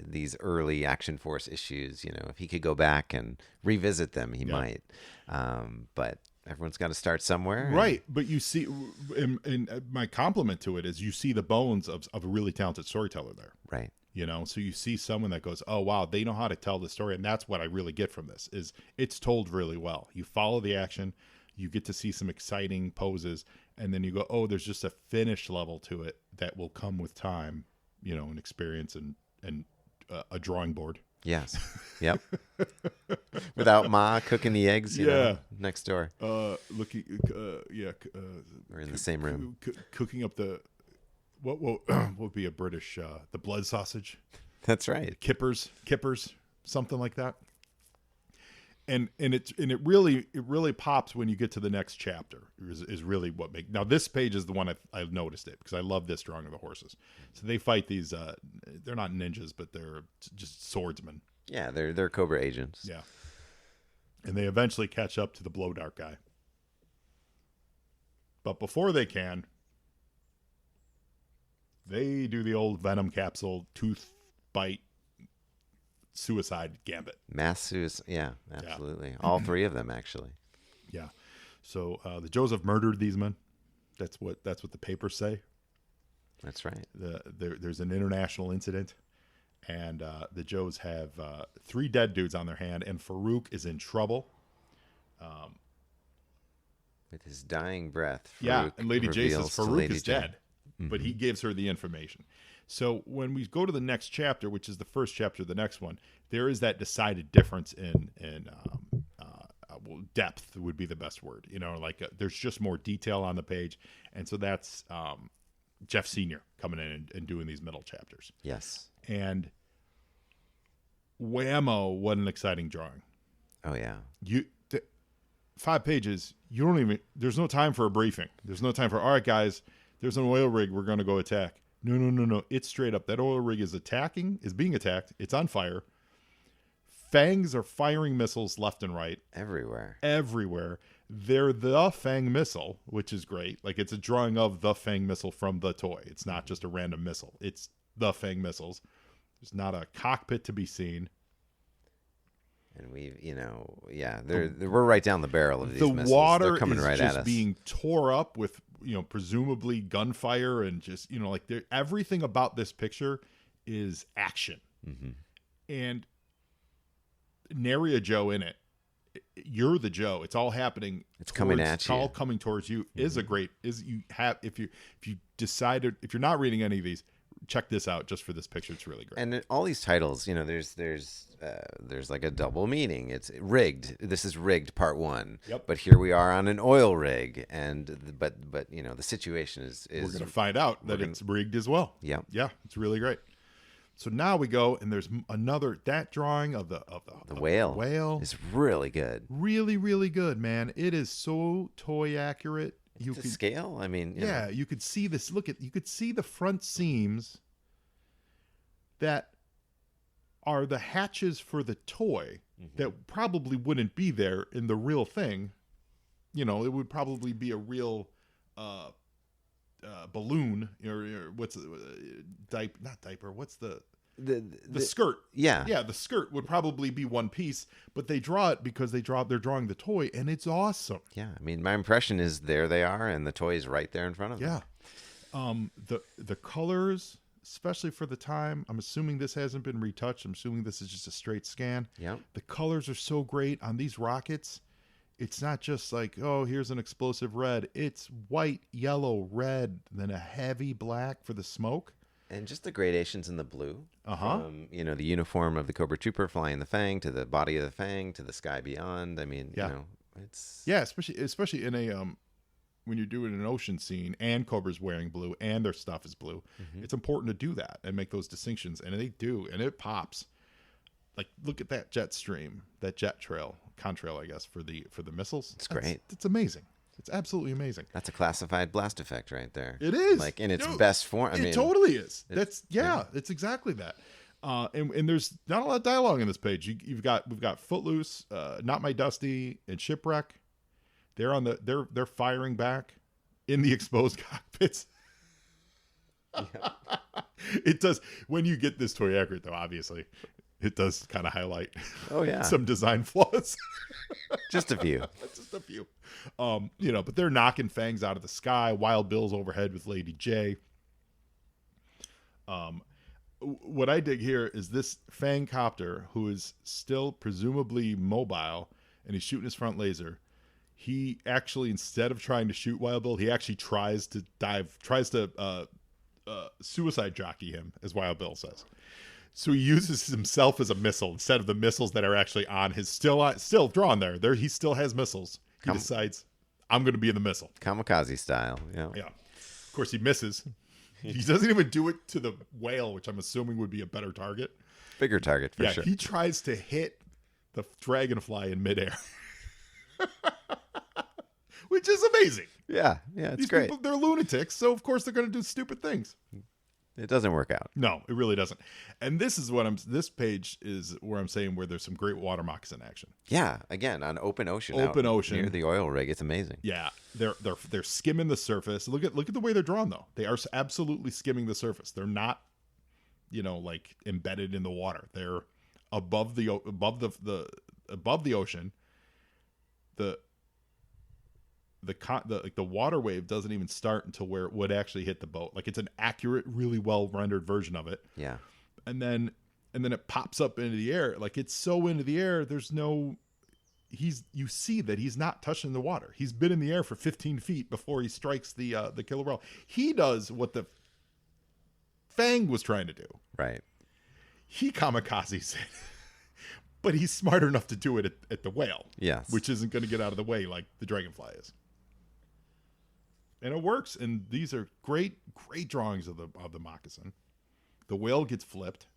these early Action Force issues, if he could go back and revisit them, he might. But everyone's got to start somewhere. Right. But you see, and my compliment to it is you see the bones of a really talented storyteller there. Right. So you see someone that goes, oh, wow, they know how to tell the story. And that's what I really get from this is it's told really well. You follow the action. You get to see some exciting poses. And then you go, oh, there's just a finish level to it that will come with time, and experience and a drawing board. Yes. Yep. Without Ma cooking the eggs, next door. We're in the same room. Cooking up what would be a British the blood sausage. That's right. Kippers, something like that. And it really pops when you get to the next chapter. Is really what makes. Now this page is the one I've noticed it because I love this drawing of the horses. So they fight these. They're not ninjas, but they're just swordsmen. Yeah, they're Cobra agents. Yeah. And they eventually catch up to the blow dart guy. But before they can, they do the old venom capsule tooth bite suicide gambit. Mass suicide. Yeah, absolutely. All 3 of them, actually. Yeah. So the Joes have murdered these men. That's what the papers say. That's right. There's an international incident, and the Joes have 3 dead dudes on their hand, and Farouk is in trouble. With his dying breath, Farouk and Lady J says Farouk is dead, but he gives her the information. So when we go to the next chapter, which is the first chapter of the next one, there is that decided difference in depth would be the best word. There's just more detail on the page, and so that's Jeff Sr. coming in and doing these middle chapters. Yes. And whammo, what an exciting drawing. Oh yeah. 5 pages. You don't even. There's no time for a briefing. There's no time for. All right, guys. There's an oil rig. We're going to go attack. No. It's straight up. That oil rig is being attacked. It's on fire. Fangs are firing missiles left and right. Everywhere. They're the Fang missile, which is great. Like, it's a drawing of the Fang missile from the toy. It's not just a random missile. It's the Fang missiles. There's not a cockpit to be seen. And we're right down the barrel of these missiles. The water They're coming is right just at us. being tore up with, presumably gunfire and just, everything about this picture is action. Mm-hmm. And nary a Joe in it. You're the Joe. It's all happening. It's coming at It's you. all coming towards you. Is a great. If you decided, if you're not reading any of these, check this out just for this picture. It's really great. And all these titles, there's like a double meaning. It's rigged. This is rigged part 1. Yep. But here we are on an oil rig, but the situation is we're going to find out that it's rigged as well. Yeah. Yeah, it's really great. So now we go, and there's that drawing of the whale. The whale is really good. Really, really good, man. It is so toy accurate. To scale. I mean, you could see this. You could see the front seams that are the hatches for the toy that probably wouldn't be there in the real thing. It would probably be a real balloon or what's not diaper. What's the skirt? Yeah. The skirt would probably be one piece, but they draw it because they're drawing the toy, and it's awesome. Yeah, I mean, my impression is there they are, and the toy is right there in front of them. Yeah. The colors, especially for the time, I'm assuming this hasn't been retouched. I'm assuming this is just a straight scan. Yeah. The colors are so great on these rockets. It's not just like, oh, here's an explosive red. It's white, yellow, red, then a heavy black for the smoke. And just the gradations in the blue. From, the uniform of the Cobra Trooper flying the Fang to the body of the Fang to the sky beyond. I mean, it's... Yeah, especially in a... when you're doing an ocean scene and Cobra's wearing blue and their stuff is blue, it's important to do that and make those distinctions. And they do, and it pops. Like, look at that jet stream, that jet trail, contrail, I guess, for the missiles. It's great. It's amazing. It's absolutely amazing. That's a classified blast effect right there. It is. Like, in its best form. It totally is. It's exactly that. And there's not a lot of dialogue in this page. We've got Footloose, Not My Dusty, and Shipwreck. They're firing back in the exposed cockpits. Yeah. It does, when you get this toy accurate, though, obviously, it does kind of highlight some design flaws. Just a few. Just a few. But they're knocking Fangs out of the sky. Wild Bill's overhead with Lady J. What I dig here is this Fang copter, who is still presumably mobile, and he's shooting his front laser. He actually, instead of trying to shoot Wild Bill, he actually tries to suicide jockey him, as Wild Bill says. So he uses himself as a missile instead of the missiles that are actually on his still drawn there. He still has missiles. He decides, I'm going to be in the missile. Kamikaze style. Yeah. Yeah. Of course, he misses. He doesn't even do it to the whale, which I'm assuming would be a better target. Bigger target for sure. He tries to hit the dragonfly in midair. Which is amazing. Yeah, it's These great. people, they're lunatics, so of course they're going to do stupid things. It doesn't work out. No, it really doesn't. And this is this page is where I'm saying where there's some great water moccasin action. Yeah, again, on open ocean. Ocean near the oil rig. It's amazing. Yeah, they're skimming the surface. Look at the way they're drawn though. They are absolutely skimming the surface. They're not, like embedded in the water. They're above the ocean. The water wave doesn't even start until where it would actually hit the boat. Like, it's an accurate, really well rendered version of it. Yeah. And then it pops up into the air. Like, it's so into the air, you see that he's not touching the water. He's been in the air for 15 feet before he strikes the killer whale. He does what the Fang was trying to do. Right. He kamikazes it. But he's smart enough to do it at the whale. Yes. Which isn't going to get out of the way like the dragonfly is. And it works. And these are great drawings of the moccasin. The whale gets flipped.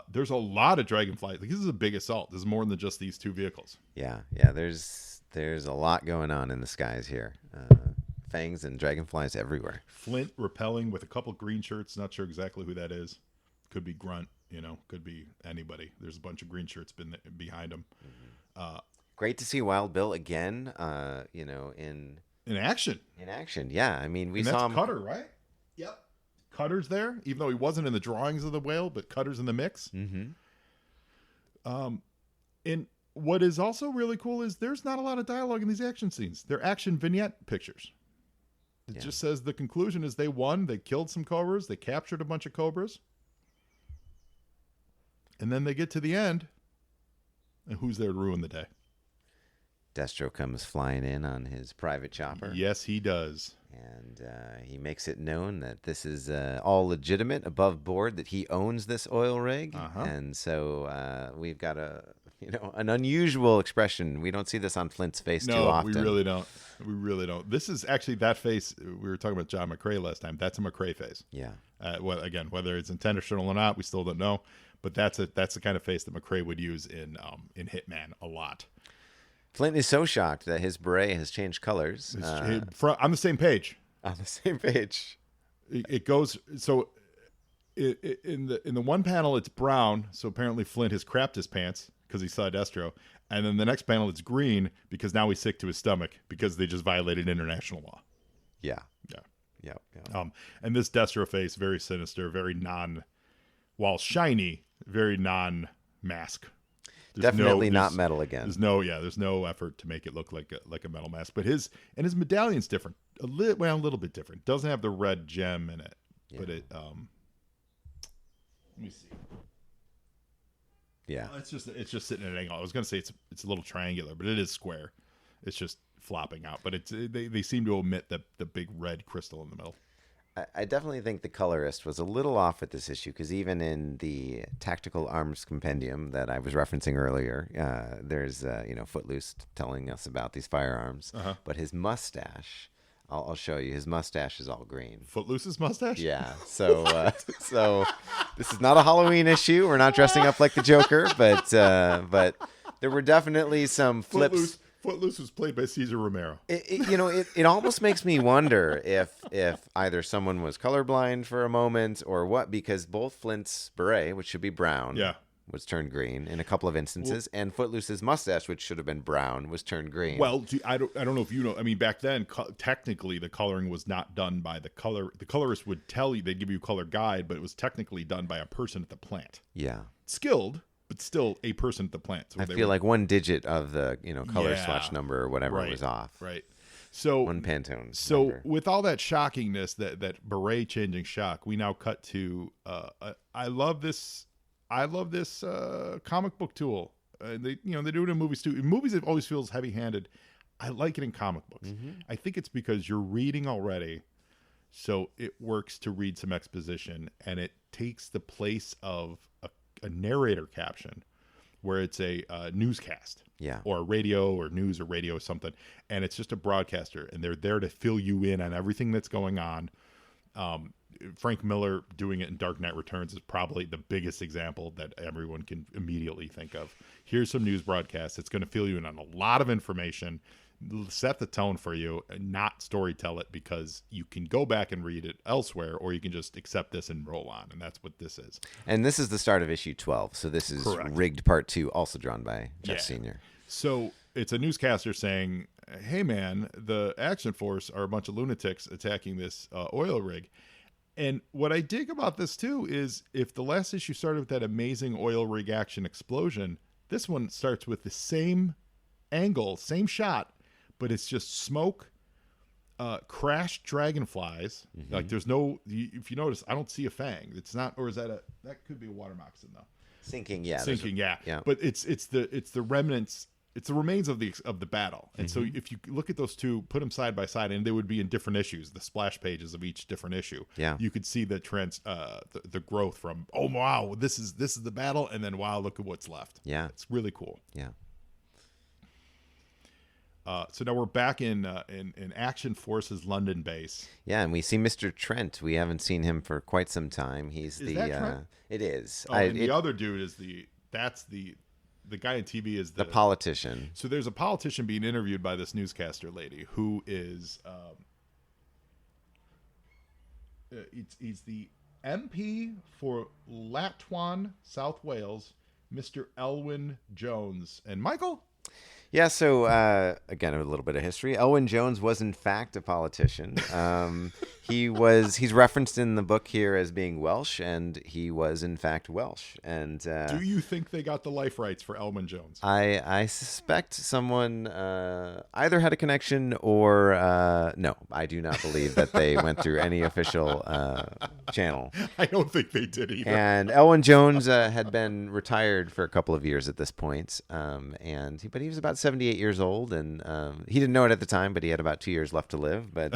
There's a lot of dragonflies. Like, this is a big assault. This is more than just these two vehicles. Yeah. There's a lot going on in the skies here. Fangs and dragonflies everywhere. Flint repelling with a couple green shirts. Not sure exactly who that is. Could be Grunt. Could be anybody. There's a bunch of green shirts behind him. Great to see Wild Bill again. In action. In action. Yeah, I mean, we And saw that's him. Cutter, right? Yep. Cutter's there, even though he wasn't in the drawings of the whale, but Cutter's in the mix. Mm-hmm. And what is also really cool is there's not a lot of dialogue in these action scenes. They're action vignette pictures. It just says the conclusion is they won, they killed some cobras, they captured a bunch of cobras. And then they get to the end, and who's there to ruin the day? Destro comes flying in on his private chopper. Yes, he does. And he makes it known that this is all legitimate, above board, that he owns this oil rig. And so we've got an unusual expression. We don't see this on Flint's face too often. No, we really don't. We really don't. This is actually that face. We were talking about John McCrae last time. That's a McCrae face. Yeah. Well, again, whether it's intentional or not, we still don't know. But that's the kind of face that McCrae would use in Hitman a lot. Flint is so shocked that his beret has changed colors. On the same page. On the same page. It goes so. In the one panel, it's brown. So apparently Flint has crapped his pants because he saw Destro. And then the next panel, it's green because now he's sick to his stomach because they just violated international law. Yeah. Yeah. And this Destro face, very sinister, very while shiny, very non-mask. Definitely not metal again. There's no effort to make it look like a metal mask. But his medallion's different, a little bit different. Doesn't have the red gem in it, but it. Let me see. Yeah, it's just sitting at an angle. I was gonna say it's a little triangular, but it is square. It's just flopping out. But they seem to omit the big red crystal in the middle. I definitely think the colorist was a little off at this issue because even in the Tactical Arms Compendium that I was referencing earlier, there's Footloose telling us about these firearms. But his mustache, I'll show you. His mustache is all green. Footloose's mustache? Yeah. So this is not a Halloween issue. We're not dressing up like the Joker, but there were definitely some flips. Footloose was played by Cesar Romero. It almost makes me wonder if either someone was colorblind for a moment or what, because both Flint's beret, which should be brown, was turned green in a couple of instances, and Footloose's mustache, which should have been brown, was turned green. Well, I don't know if you know. I mean, back then, technically, the coloring was not done by the color. The colorist would tell you, they'd give you a color guide, but it was technically done by a person at the plant. Yeah. Skilled, but still a person at the plant. So I feel like one digit of the color swatch number or whatever was off. Right. So one Pantone. So number. With all that shockingness, that beret changing shock, we now cut to. I love this comic book tool. They do it in movies too. In movies, it always feels heavy-handed. I like it in comic books. I think it's because you're reading already, so it works to read some exposition, and it takes the place of a narrator caption where it's a newscast or a radio or news or radio or something, and it's just a broadcaster, and they're there to fill you in on everything that's going on. Frank Miller doing it in Dark Knight Returns is probably the biggest example that everyone can immediately think of. Here's some news broadcast. It's going to fill you in on a lot of information, set the tone for you, and not storytell it, because you can go back and read it elsewhere, or you can just accept this and roll on. And that's what this is. And this is the start of issue 12. So this is Correct. Rigged Part 2, also drawn by Jeff Sr. So it's a newscaster saying, hey man, the Action Force are a bunch of lunatics attacking this oil rig. And what I dig about this too is, if the last issue started with that amazing oil rig action explosion, this one starts with the same angle, same shot, but it's just smoke, crashed dragonflies. Like there's no, if you notice, I don't see a fang. It's not, or is that that could be a water moccasin though. Sinking, yeah. Yeah. But it's the remnants. It's the remains of the battle. And so if you look at those two, put them side by side, and they would be in different issues, the splash pages of each different issue. Yeah. You could see the the growth from, oh wow, this is the battle, and then wow, look at what's left. Yeah. It's really cool. Yeah. So now we're back in Action Force's London base. Yeah, and we see Mr. Trent. We haven't seen him for quite some time. He's Is that Trent? It is. Oh, and the other dude is the guy on TV is the politician. So there's a politician being interviewed by this newscaster lady who is he's the MP for Latwan, South Wales, Mr. Elwyn Jones. And Michael? Yeah, so again, a little bit of history. Elwyn Jones was in fact a politician. He's referenced in the book here as being Welsh, and he was in fact Welsh. And Do you think they got the life rights for Elwyn Jones? I suspect someone either had a connection or no. I do not believe that they went through any official channel. I don't think they did either. And Elwyn Jones had been retired for a couple of years at this point, but he was about 78 years old, and he didn't know it at the time, but he had about 2 years left to live. But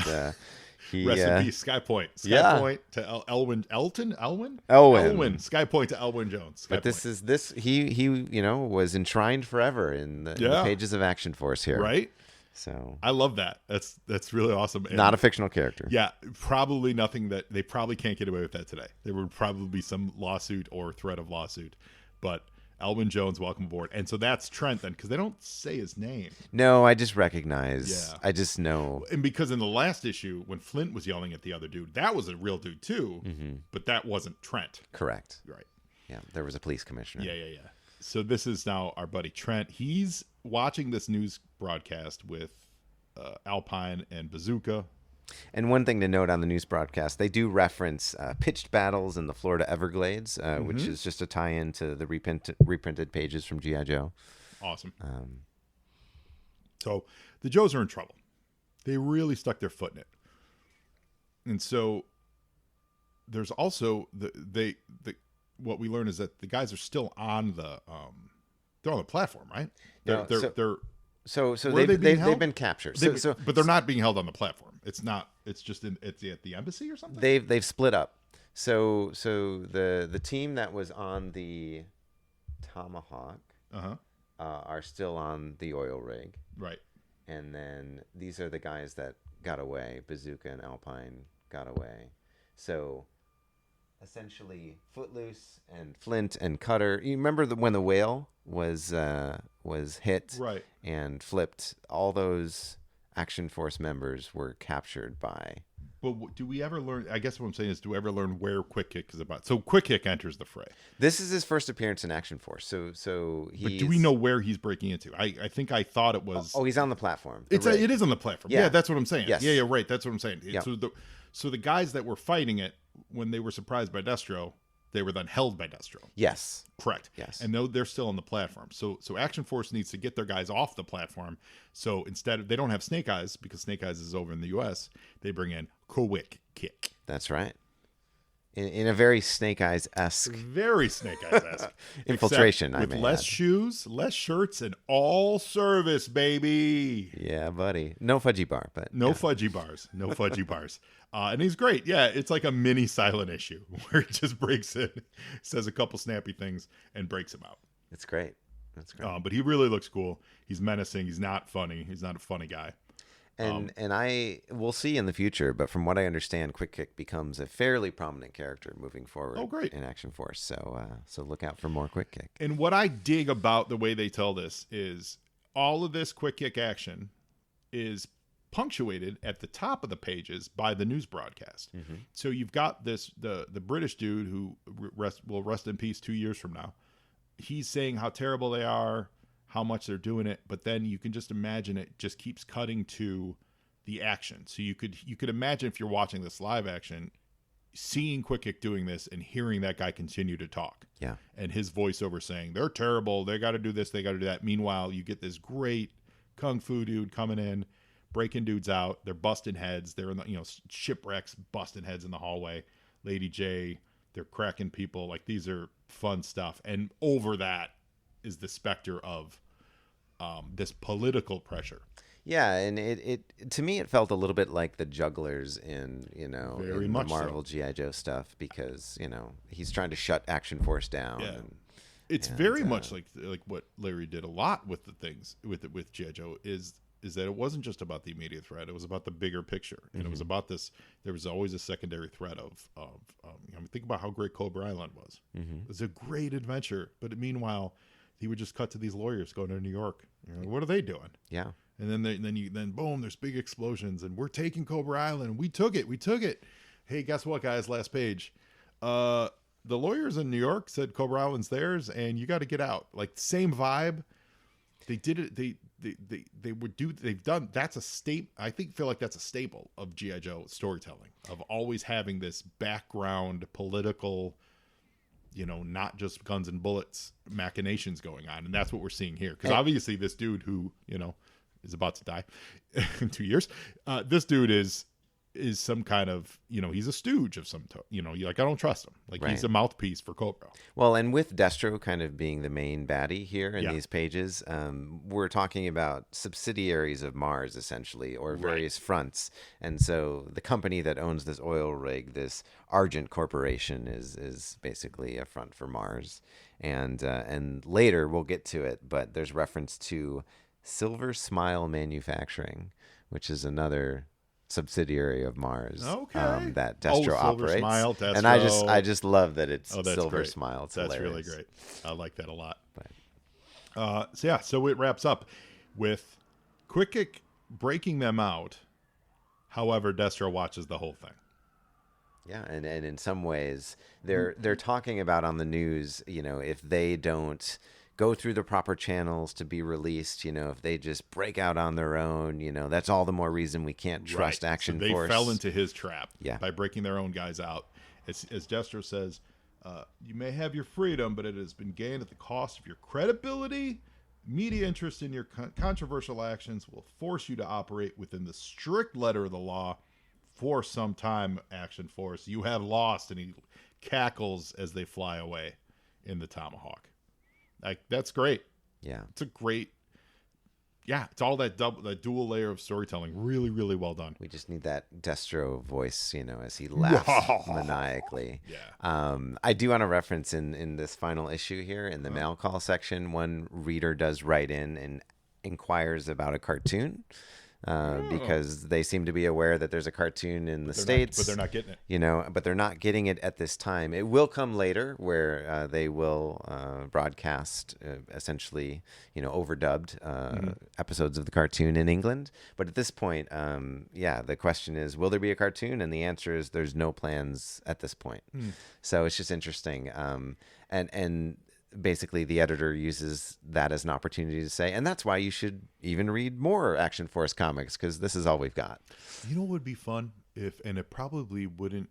he Rest in peace, Sky Point. Yeah. Point to Elwyn. Elwyn. Sky Point to Elwyn Jones. But he was enshrined forever in the pages of Action Force here. Right. So I love that. That's really awesome. And not a fictional character. yeah, probably nothing that they probably can't get away with that today. There would probably be some lawsuit or threat of lawsuit, but Elwyn Jones, welcome aboard. And so that's Trent then, because they don't say his name. No, I just recognize. Yeah. I just know. And because in the last issue, when Flint was yelling at the other dude, that was a real dude too, but that wasn't Trent. Correct. Right. Yeah, there was a police commissioner. Yeah. So this is now our buddy Trent. He's watching this news broadcast with Alpine and Bazooka. And one thing to note on the news broadcast, they do reference pitched battles in the Florida Everglades, which is just a tie-in to the reprinted pages from G.I. Joe. Awesome. So the Joes are in trouble. They really stuck their foot in it. And so there's also what we learn is that the guys are still on they're on the platform, right? So where they've held? been captured. But they're not being held on the platform. It's not. It's just it's at the embassy or something. They've split up. So the team that was on the Tomahawk are still on the oil rig, right? And then these are the guys that got away. Bazooka and Alpine got away. So essentially, Footloose and Flint and Cutter. You remember when the whale was hit, right, and flipped? All those Action Force members were captured by. But do we ever learn? I guess what I'm saying is, do we ever learn where Quick Kick is about? So Quick Kick enters the fray. This is his first appearance in Action Force. So he. But do we know where he's breaking into? I think I thought it was. Oh, he's on the platform. It is on the platform. Yeah, that's what I'm saying. Yes. Yeah, right. That's what I'm saying. Yeah. So the guys that were fighting it, when they were surprised by Destro, they were then held by Destro. Yes. Correct. Yes. And they're still on the platform. So Action Force needs to get their guys off the platform. So instead, they don't have Snake Eyes because Snake Eyes is over in the U.S. They bring in Quick Kick. That's right. In a very Snake Eyes-esque. Very Snake Eyes-esque. Infiltration, I with may less add. shoes, less shirts, and all service, baby. Yeah, buddy. No fudgy bar, but No fudgy bars. No fudgy bars. And he's great. Yeah, it's like a mini silent issue where he just breaks in, says a couple snappy things, and breaks him out. it's great. That's great. But he really looks cool. He's menacing. He's not funny. He's not a funny guy. And I will see in the future, but from what I understand, Quick Kick becomes a fairly prominent character moving forward. Oh, great. In Action Force. So look out for more Quick Kick. And what I dig about the way they tell this is all of this Quick Kick action is punctuated at the top of the pages by the news broadcast. So you've got the British dude who will rest in peace 2 years from now. He's saying how terrible they are, how much they're doing it, but then you can just imagine it just keeps cutting to the action. So you could imagine, if you're watching this live action, seeing Quick Kick doing this and hearing that guy continue to talk. Yeah. And his voiceover saying, they're terrible, they got to do this, they got to do that. Meanwhile, you get this great kung fu dude coming in, breaking dudes out. They're busting heads. They're in the, shipwrecks, busting heads in the hallway. Lady J, they're cracking people. Like, these are fun stuff. And over that is the specter of this political pressure. Yeah, and it to me it felt a little bit like the jugglers in Very in much the Marvel so. G.I. Joe stuff, because he's trying to shut Action Force down. Yeah. It's very much like what Larry did a lot with the things with G.I. Joe is that it wasn't just about the immediate threat. It was about the bigger picture. And it was about this. There was always a secondary threat of think about how great Cobra Island was. It was a great adventure. But meanwhile, he would just cut to these lawyers going to New York. What are they doing? Yeah. And then boom, there's big explosions, and we're taking Cobra Island. We took it. Hey, guess what, guys? Last page. The lawyers in New York said Cobra Island's theirs, and you got to get out. Like, same vibe. They did it. they would do, they've done, that's a feel like that's a staple of G.I. Joe storytelling, of always having this background political, not just guns and bullets machinations going on. And that's what we're seeing here. Because obviously this dude who, is about to die in 2 years, this dude is some kind of, he's a stooge of some, you're like, I don't trust him. Like, he's a mouthpiece for Cobra. Well, and with Destro kind of being the main baddie here in these pages, we're talking about subsidiaries of Mars, essentially, or various fronts. And so the company that owns this oil rig, this Argent Corporation, is basically a front for Mars. And later we'll get to it, but there's reference to Silver Smile Manufacturing, which is another subsidiary of Mars. Okay. That Destro operates. Smile, Destro. And I just love that it's Silver great. Smile. It's that's hilarious. Really great. I like that a lot. So it wraps up with Quick breaking them out. However, Destro watches the whole thing. Yeah, and in some ways they're talking about on the news, if they don't go through the proper channels to be released, if they just break out on their own, that's all the more reason we can't trust Action Force. Force. They fell into his trap by breaking their own guys out. As Destro says, you may have your freedom, but it has been gained at the cost of your credibility. Media interest in your controversial actions will force you to operate within the strict letter of the law for some time, Action Force. You have lost. And he cackles as they fly away in the Tomahawk. Like, that's great. Yeah. It's a great, it's all that dual layer of storytelling. Really, really well done. We just need that Destro voice, as he laughs maniacally. Yeah. I do want to reference in this final issue here in the mail call section, one reader does write in and inquires about a cartoon. Because they seem to be aware that there's a cartoon in the States. But they're not getting it. But they're not getting it at this time. It will come later where they will broadcast essentially, overdubbed episodes of the cartoon in England. But at this point, the question is, will there be a cartoon? And the answer is there's no plans at this point. So it's just interesting. And basically the editor uses that as an opportunity to say, and that's why you should even read more Action Force comics, because this is all we've got. You know what would be fun and it probably wouldn't,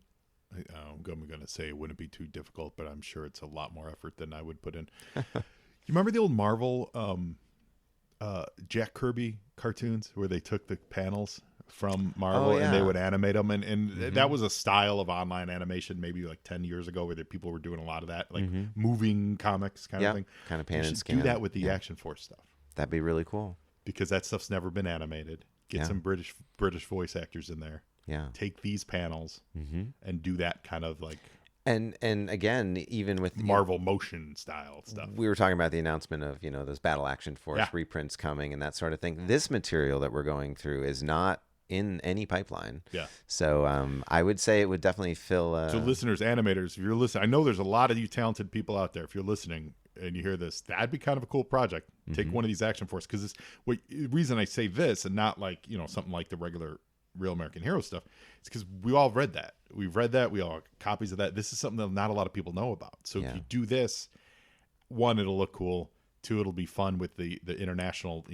I'm going to say it wouldn't be too difficult, but I'm sure it's a lot more effort than I would put in. You remember the old Marvel Jack Kirby cartoons where they took the panels from Marvel and they would animate them, and that was a style of online animation maybe like 10 years ago where people were doing a lot of that, like moving comics kind of thing. Kind of pan and scan. Do that with the Action Force stuff. That'd be really cool, because that stuff's never been animated. Get some British voice actors in there. Yeah. Take these panels and do that kind of like and again, even with Marvel motion style stuff. We were talking about the announcement of those Battle Action Force reprints coming and that sort of thing. This material that we're going through is not in any pipeline. Yeah. So I would say it would definitely fill. So listeners, animators, if you're listening, I know there's a lot of you talented people out there. If you're listening and you hear this, that'd be kind of a cool project. Take one of these Action Force, because the reason I say this and not like something like the regular Real American Hero stuff, it's because we all read that. We've read that. We all have copies of that. This is something that not a lot of people know about. So if you do this, one, it'll look cool. Two, it'll be fun with the international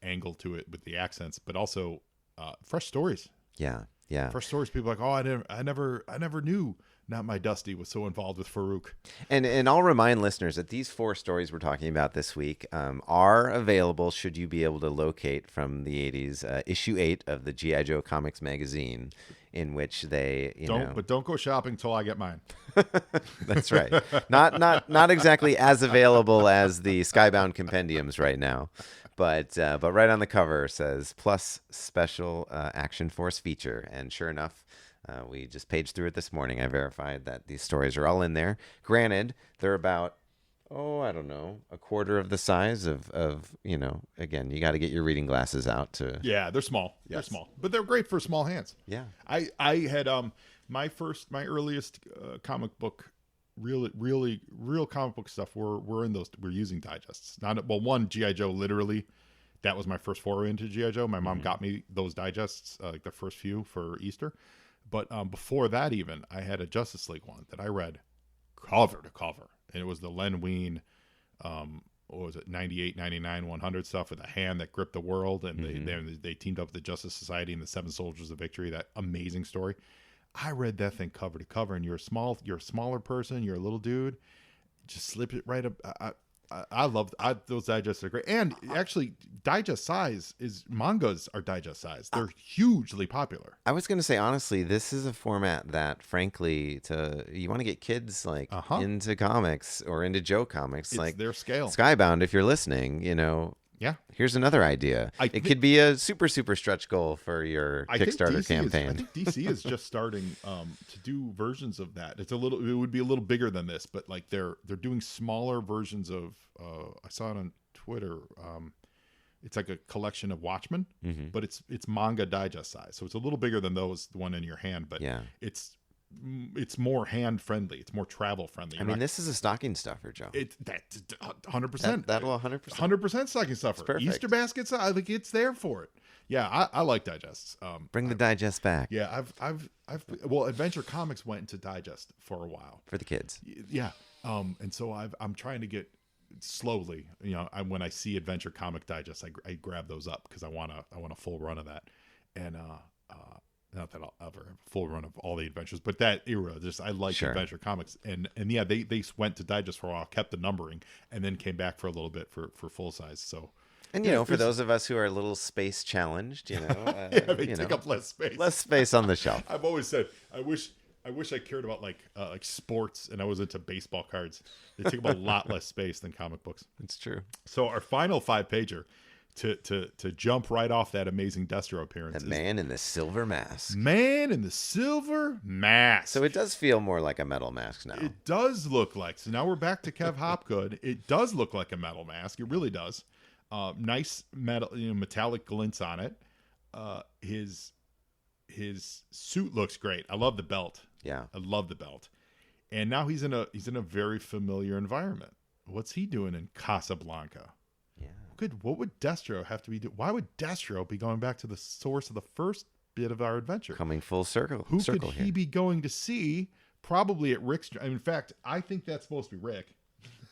angle to it with the accents, but also fresh stories. Yeah. Fresh stories. People are like, I never knew Not My Dusty was so involved with Farouk. And I'll remind listeners that these 4 stories we're talking about this week are available should you be able to locate from the 80s issue 8 of the G.I. Joe Comics magazine, in which they But don't go shopping till I get mine. That's right. Not exactly as available as the Skybound compendiums right now, but right on the cover says plus special Action Force feature, and sure enough, we just paged through it this morning. I verified that these stories are all in there. Granted, they're about I don't know, a quarter of the size of again, you got to get your reading glasses out to. Yeah, they're small. Yes. They're small, but they're great for small hands. Yeah. I had my earliest comic book, real comic book stuff were in those. We're using digests. One G.I. Joe, literally, that was my first foray into G.I. Joe. My mom got me those digests, like the first few for Easter. But before that, even I had a Justice League one that I read cover to cover. And it was the Len Wein, what was it, 98, 99, 100 stuff with a hand that gripped the world, and they teamed up with the Justice Society and the Seven Soldiers of Victory. That amazing story. I read that thing cover to cover, and you're a smaller person, you're a little dude, just slip it right up. I love those digests are great, and actually digest size mangas are digest size. They're hugely popular. I was going to say, honestly, this is a format that, frankly, you want to get kids like into comics or into Joe comics, It's like their scale. Skybound. If you're listening, Yeah. Here's another idea. It could be a super stretch goal for your Kickstarter campaign. I think DC is just starting to do versions of that. It would be a little bigger than this, but like they're doing smaller versions of. I saw it on Twitter. It's like a collection of Watchmen, but it's manga digest size, so it's a little bigger than the one in your hand. But it's more hand friendly. It's more travel friendly. I mean, this is a stocking stuffer, Joe. That's 100%. That'll 100%. 100% stocking stuffer. Easter baskets. Like it's there for it. Yeah, I like digests. Bring the digest back. Yeah, well, Adventure Comics went into digest for a while for the kids. Yeah, and so I'm trying to get slowly. When I see Adventure Comic Digest, I grab those up because I want a full run of that, and not that I'll ever have a full run of all the adventures, but that era, I like Adventure Comics, and yeah, they went to digest for a while, kept the numbering, and then came back for a little bit for full size. So, and for those of us who are a little space challenged, they take up less space on the shelf. I've always said I wish I cared about like sports and I was into baseball cards. They take up a lot less space than comic books. It's true. So our final 5-pager. To jump right off that amazing Destro appearance. The man in the silver mask. Man in the silver mask. So it does feel more like a metal mask now. It does look like. So now we're back to Kev Hopgood. It does look like a metal mask. It really does. Nice metal, metallic glints on it. His suit looks great. I love the belt. Yeah, I love the belt. And now he's in a very familiar environment. What's he doing in Casablanca? Yeah. What would Destro have to be doing? Why would Destro be going back to the source of the first bit of our adventure? Coming full circle. Who could he be going to see? Probably at Rick's. In fact, I think that's supposed to be Rick.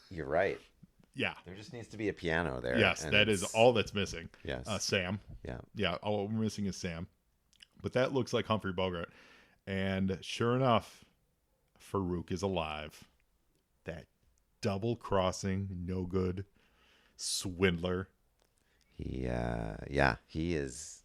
You're right. Yeah. There just needs to be a piano there. Yes, that is all that's missing. Yes. Sam. Yeah. Yeah, all we're missing is Sam. But that looks like Humphrey Bogart. And sure enough, Farouk is alive. That double-crossing, no good swindler. He is,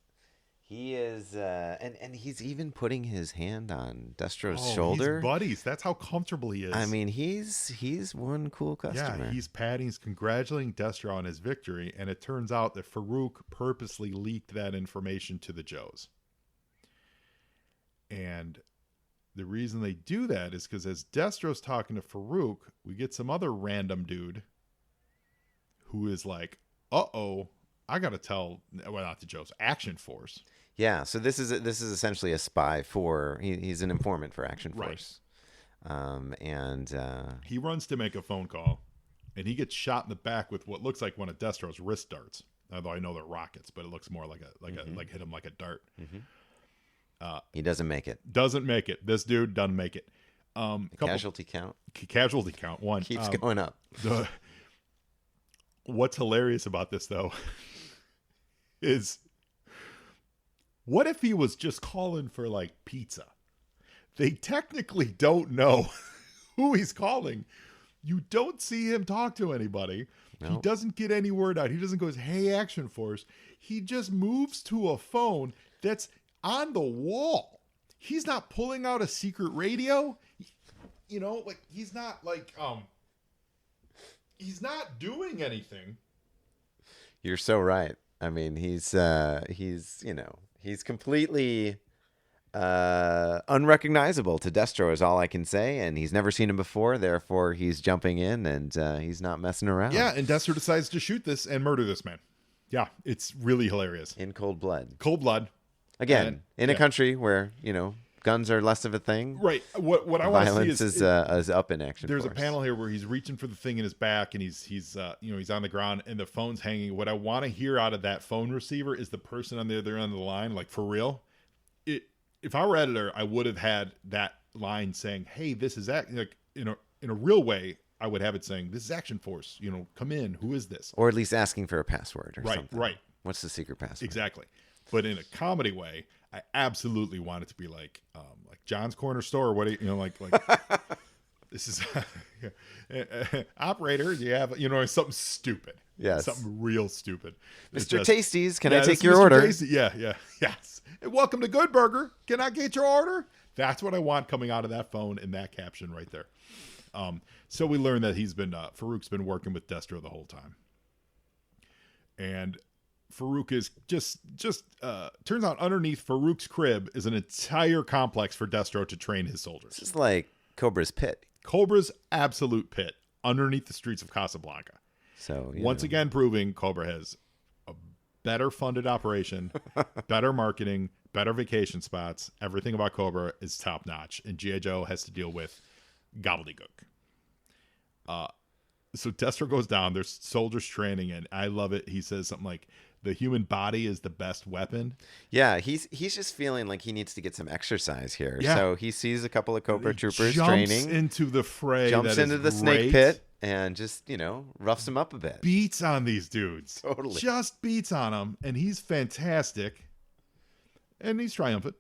and he's even putting his hand on Destro's shoulder. He's buddies. That's how comfortable he is. I mean, he's one cool customer. Yeah, he's congratulating Destro on his victory, and it turns out that Farouk purposely leaked that information to the Joes. And the reason they do that is because as Destro's talking to Farouk, we get some other random dude who is like, uh-oh, I got to tell, well, not the Joe's, Action Force. Yeah, so this is essentially a spy for, he's an informant for Action Force. Right. He runs to make a phone call, and he gets shot in the back with what looks like one of Destro's wrist darts. Although I know they're rockets, but it looks more like hit him like a dart. Mm-hmm. He doesn't make it. Doesn't make it. This dude doesn't make it. Casualty count. Casualty count 1 keeps going up. What's hilarious about this though is, what if he was just calling for like pizza? They technically don't know who he's calling. You don't see him talk to anybody. Nope. He doesn't get any word out. He doesn't go, hey, Action Force. He just moves to a phone that's on the wall. He's not pulling out a secret radio. Like he's not like, he's not doing anything. You're so right. I mean, he's completely unrecognizable to Destro is all I can say, and he's never seen him before, therefore he's jumping in and he's not messing around. Yeah, and Destro decides to shoot this and murder this man. Yeah, it's really hilarious. In cold blood. Cold blood. Again, in a country where, guns are less of a thing. Right. What I want to see violence is up in Action There's Force. A panel here where he's reaching for the thing in his back, and he's on the ground and the phone's hanging. What I want to hear out of that phone receiver is the person on the other end of the line, like for real. If I were editor, I would have had that line saying, "Hey, this is that," like in a real way. I would have it saying, "This is Action Force. Come in. Who is this?" Or at least asking for a password or Right, something. right. What's the secret password? Exactly. But in a comedy way, I absolutely want it to be like John's Corner Store. What do like this is operator. You have something stupid. Yes. Something real stupid. It's Mr. just- Tasties, can I this take is your Mr. order? Tasty. Yeah. Yes. And welcome to Good Burger. Can I get your order? That's what I want coming out of that phone in that caption right there. So we learned that Farouk's been working with Destro the whole time. And Farouk is just turns out underneath Farouk's crib is an entire complex for Destro to train his soldiers. This is like Cobra's pit. Cobra's absolute pit underneath the streets of Casablanca. So Once again, proving Cobra has a better funded operation, better marketing, better vacation spots. Everything about Cobra is top notch, and G.I. Joe has to deal with gobbledygook. So Destro goes down. There's soldiers training, and I love it. He says something like, "The human body is the best weapon." Yeah, he's just feeling like he needs to get some exercise here. Yeah. So he sees a couple of Cobra troopers Jumps training, into the fray. jumps that into is the snake great. pit, and just roughs him up a bit. Beats on these dudes. Totally. Just beats on them, and he's fantastic. And he's triumphant.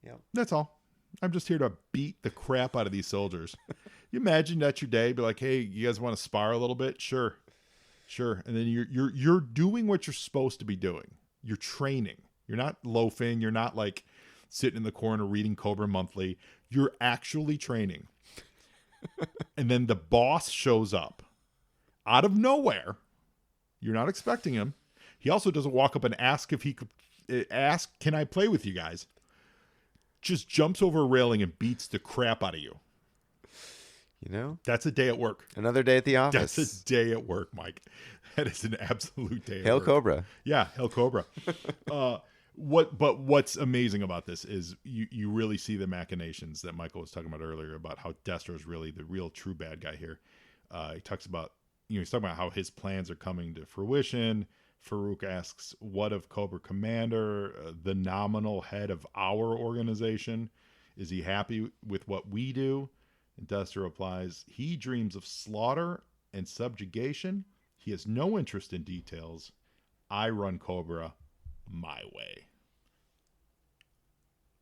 Yeah. That's all. I'm just here to beat the crap out of these soldiers. You imagine that's your day, be like, "Hey, you guys want to spar a little bit?" Sure. And then you're doing what you're supposed to be doing. You're training. You're not loafing. You're not like sitting in the corner reading Cobra Monthly. You're actually training. And then the boss shows up out of nowhere. You're not expecting him. He also doesn't walk up and ask if he could can I play with you guys? Just jumps over a railing and beats the crap out of you. That's a day at work. Another day at the office. That's a day at work, Mike. That is an absolute day at Hail work. Cobra. Yeah, Hail Cobra. What's amazing about this is you really see the machinations that Michael was talking about earlier about how Destro is really the real true bad guy here. He talks about he's talking about how his plans are coming to fruition. Farouk asks, "What of Cobra Commander, the nominal head of our organization? Is he happy with what we do?" And Destro replies, "He dreams of slaughter and subjugation. He has no interest in details. I run Cobra my way."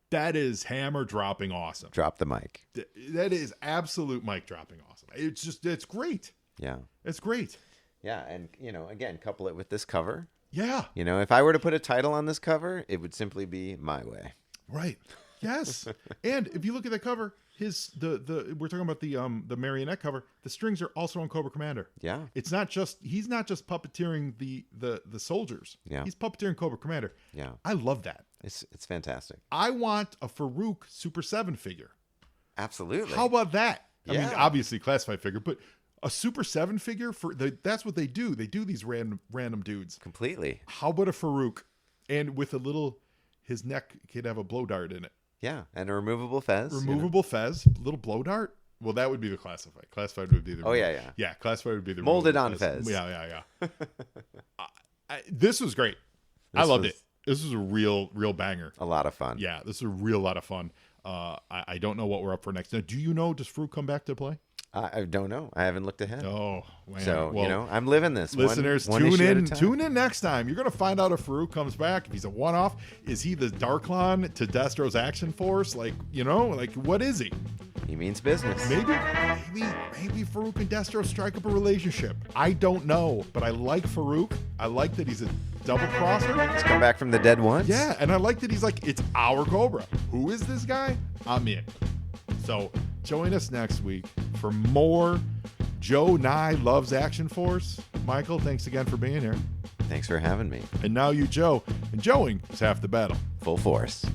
That is hammer dropping awesome. Drop the mic. That is absolute mic dropping awesome. It's great. Yeah. It's great. Yeah, and again, couple it with this cover. Yeah. If I were to put a title on this cover, it would simply be My Way. Right. Yes. And if you look at the cover, we're talking about the marionette cover. The strings are also on Cobra Commander. Yeah. He's not just puppeteering the soldiers. Yeah. He's puppeteering Cobra Commander. Yeah. I love that. It's fantastic. I want a Farouk Super 7 figure. Absolutely. How about that? I mean, Yeah. obviously classified figure, but a Super 7 figure that's what they do. They do these random dudes. Completely. How about a Farouk? And with his neck could have a blow dart in it. Yeah, and a removable fez. Removable fez, little blow dart. Well, that would be the classified. Classified would be the. Oh, yeah. Yeah, classified would be the Molded removable on fez. Yeah. This was great. I loved it. This was a real banger. A lot of fun. Yeah, this is a real lot of fun. I don't know what we're up for next. Now, do you know, does Farouk come back to play? I don't know. I haven't looked ahead. Oh, man. So, Well, I'm living this. listeners, one issue at a time. tune in next time. You're going to find out if Farouk comes back. If he's a one-off, is he the Darklon to Destro's Action Force? Like what is he? He means business. Maybe Farouk and Destro strike up a relationship. I don't know, but I like Farouk. I like that he's a double crosser. He's come back from the dead once. Yeah, and I like that he's like, it's our Cobra. Who is this guy? I'm in. So join us next week for more Joe-Nie Loves Action Force. Michael, thanks again for being here. Thanks for having me. And now you, Joe. And Joeing is half the battle. Full force.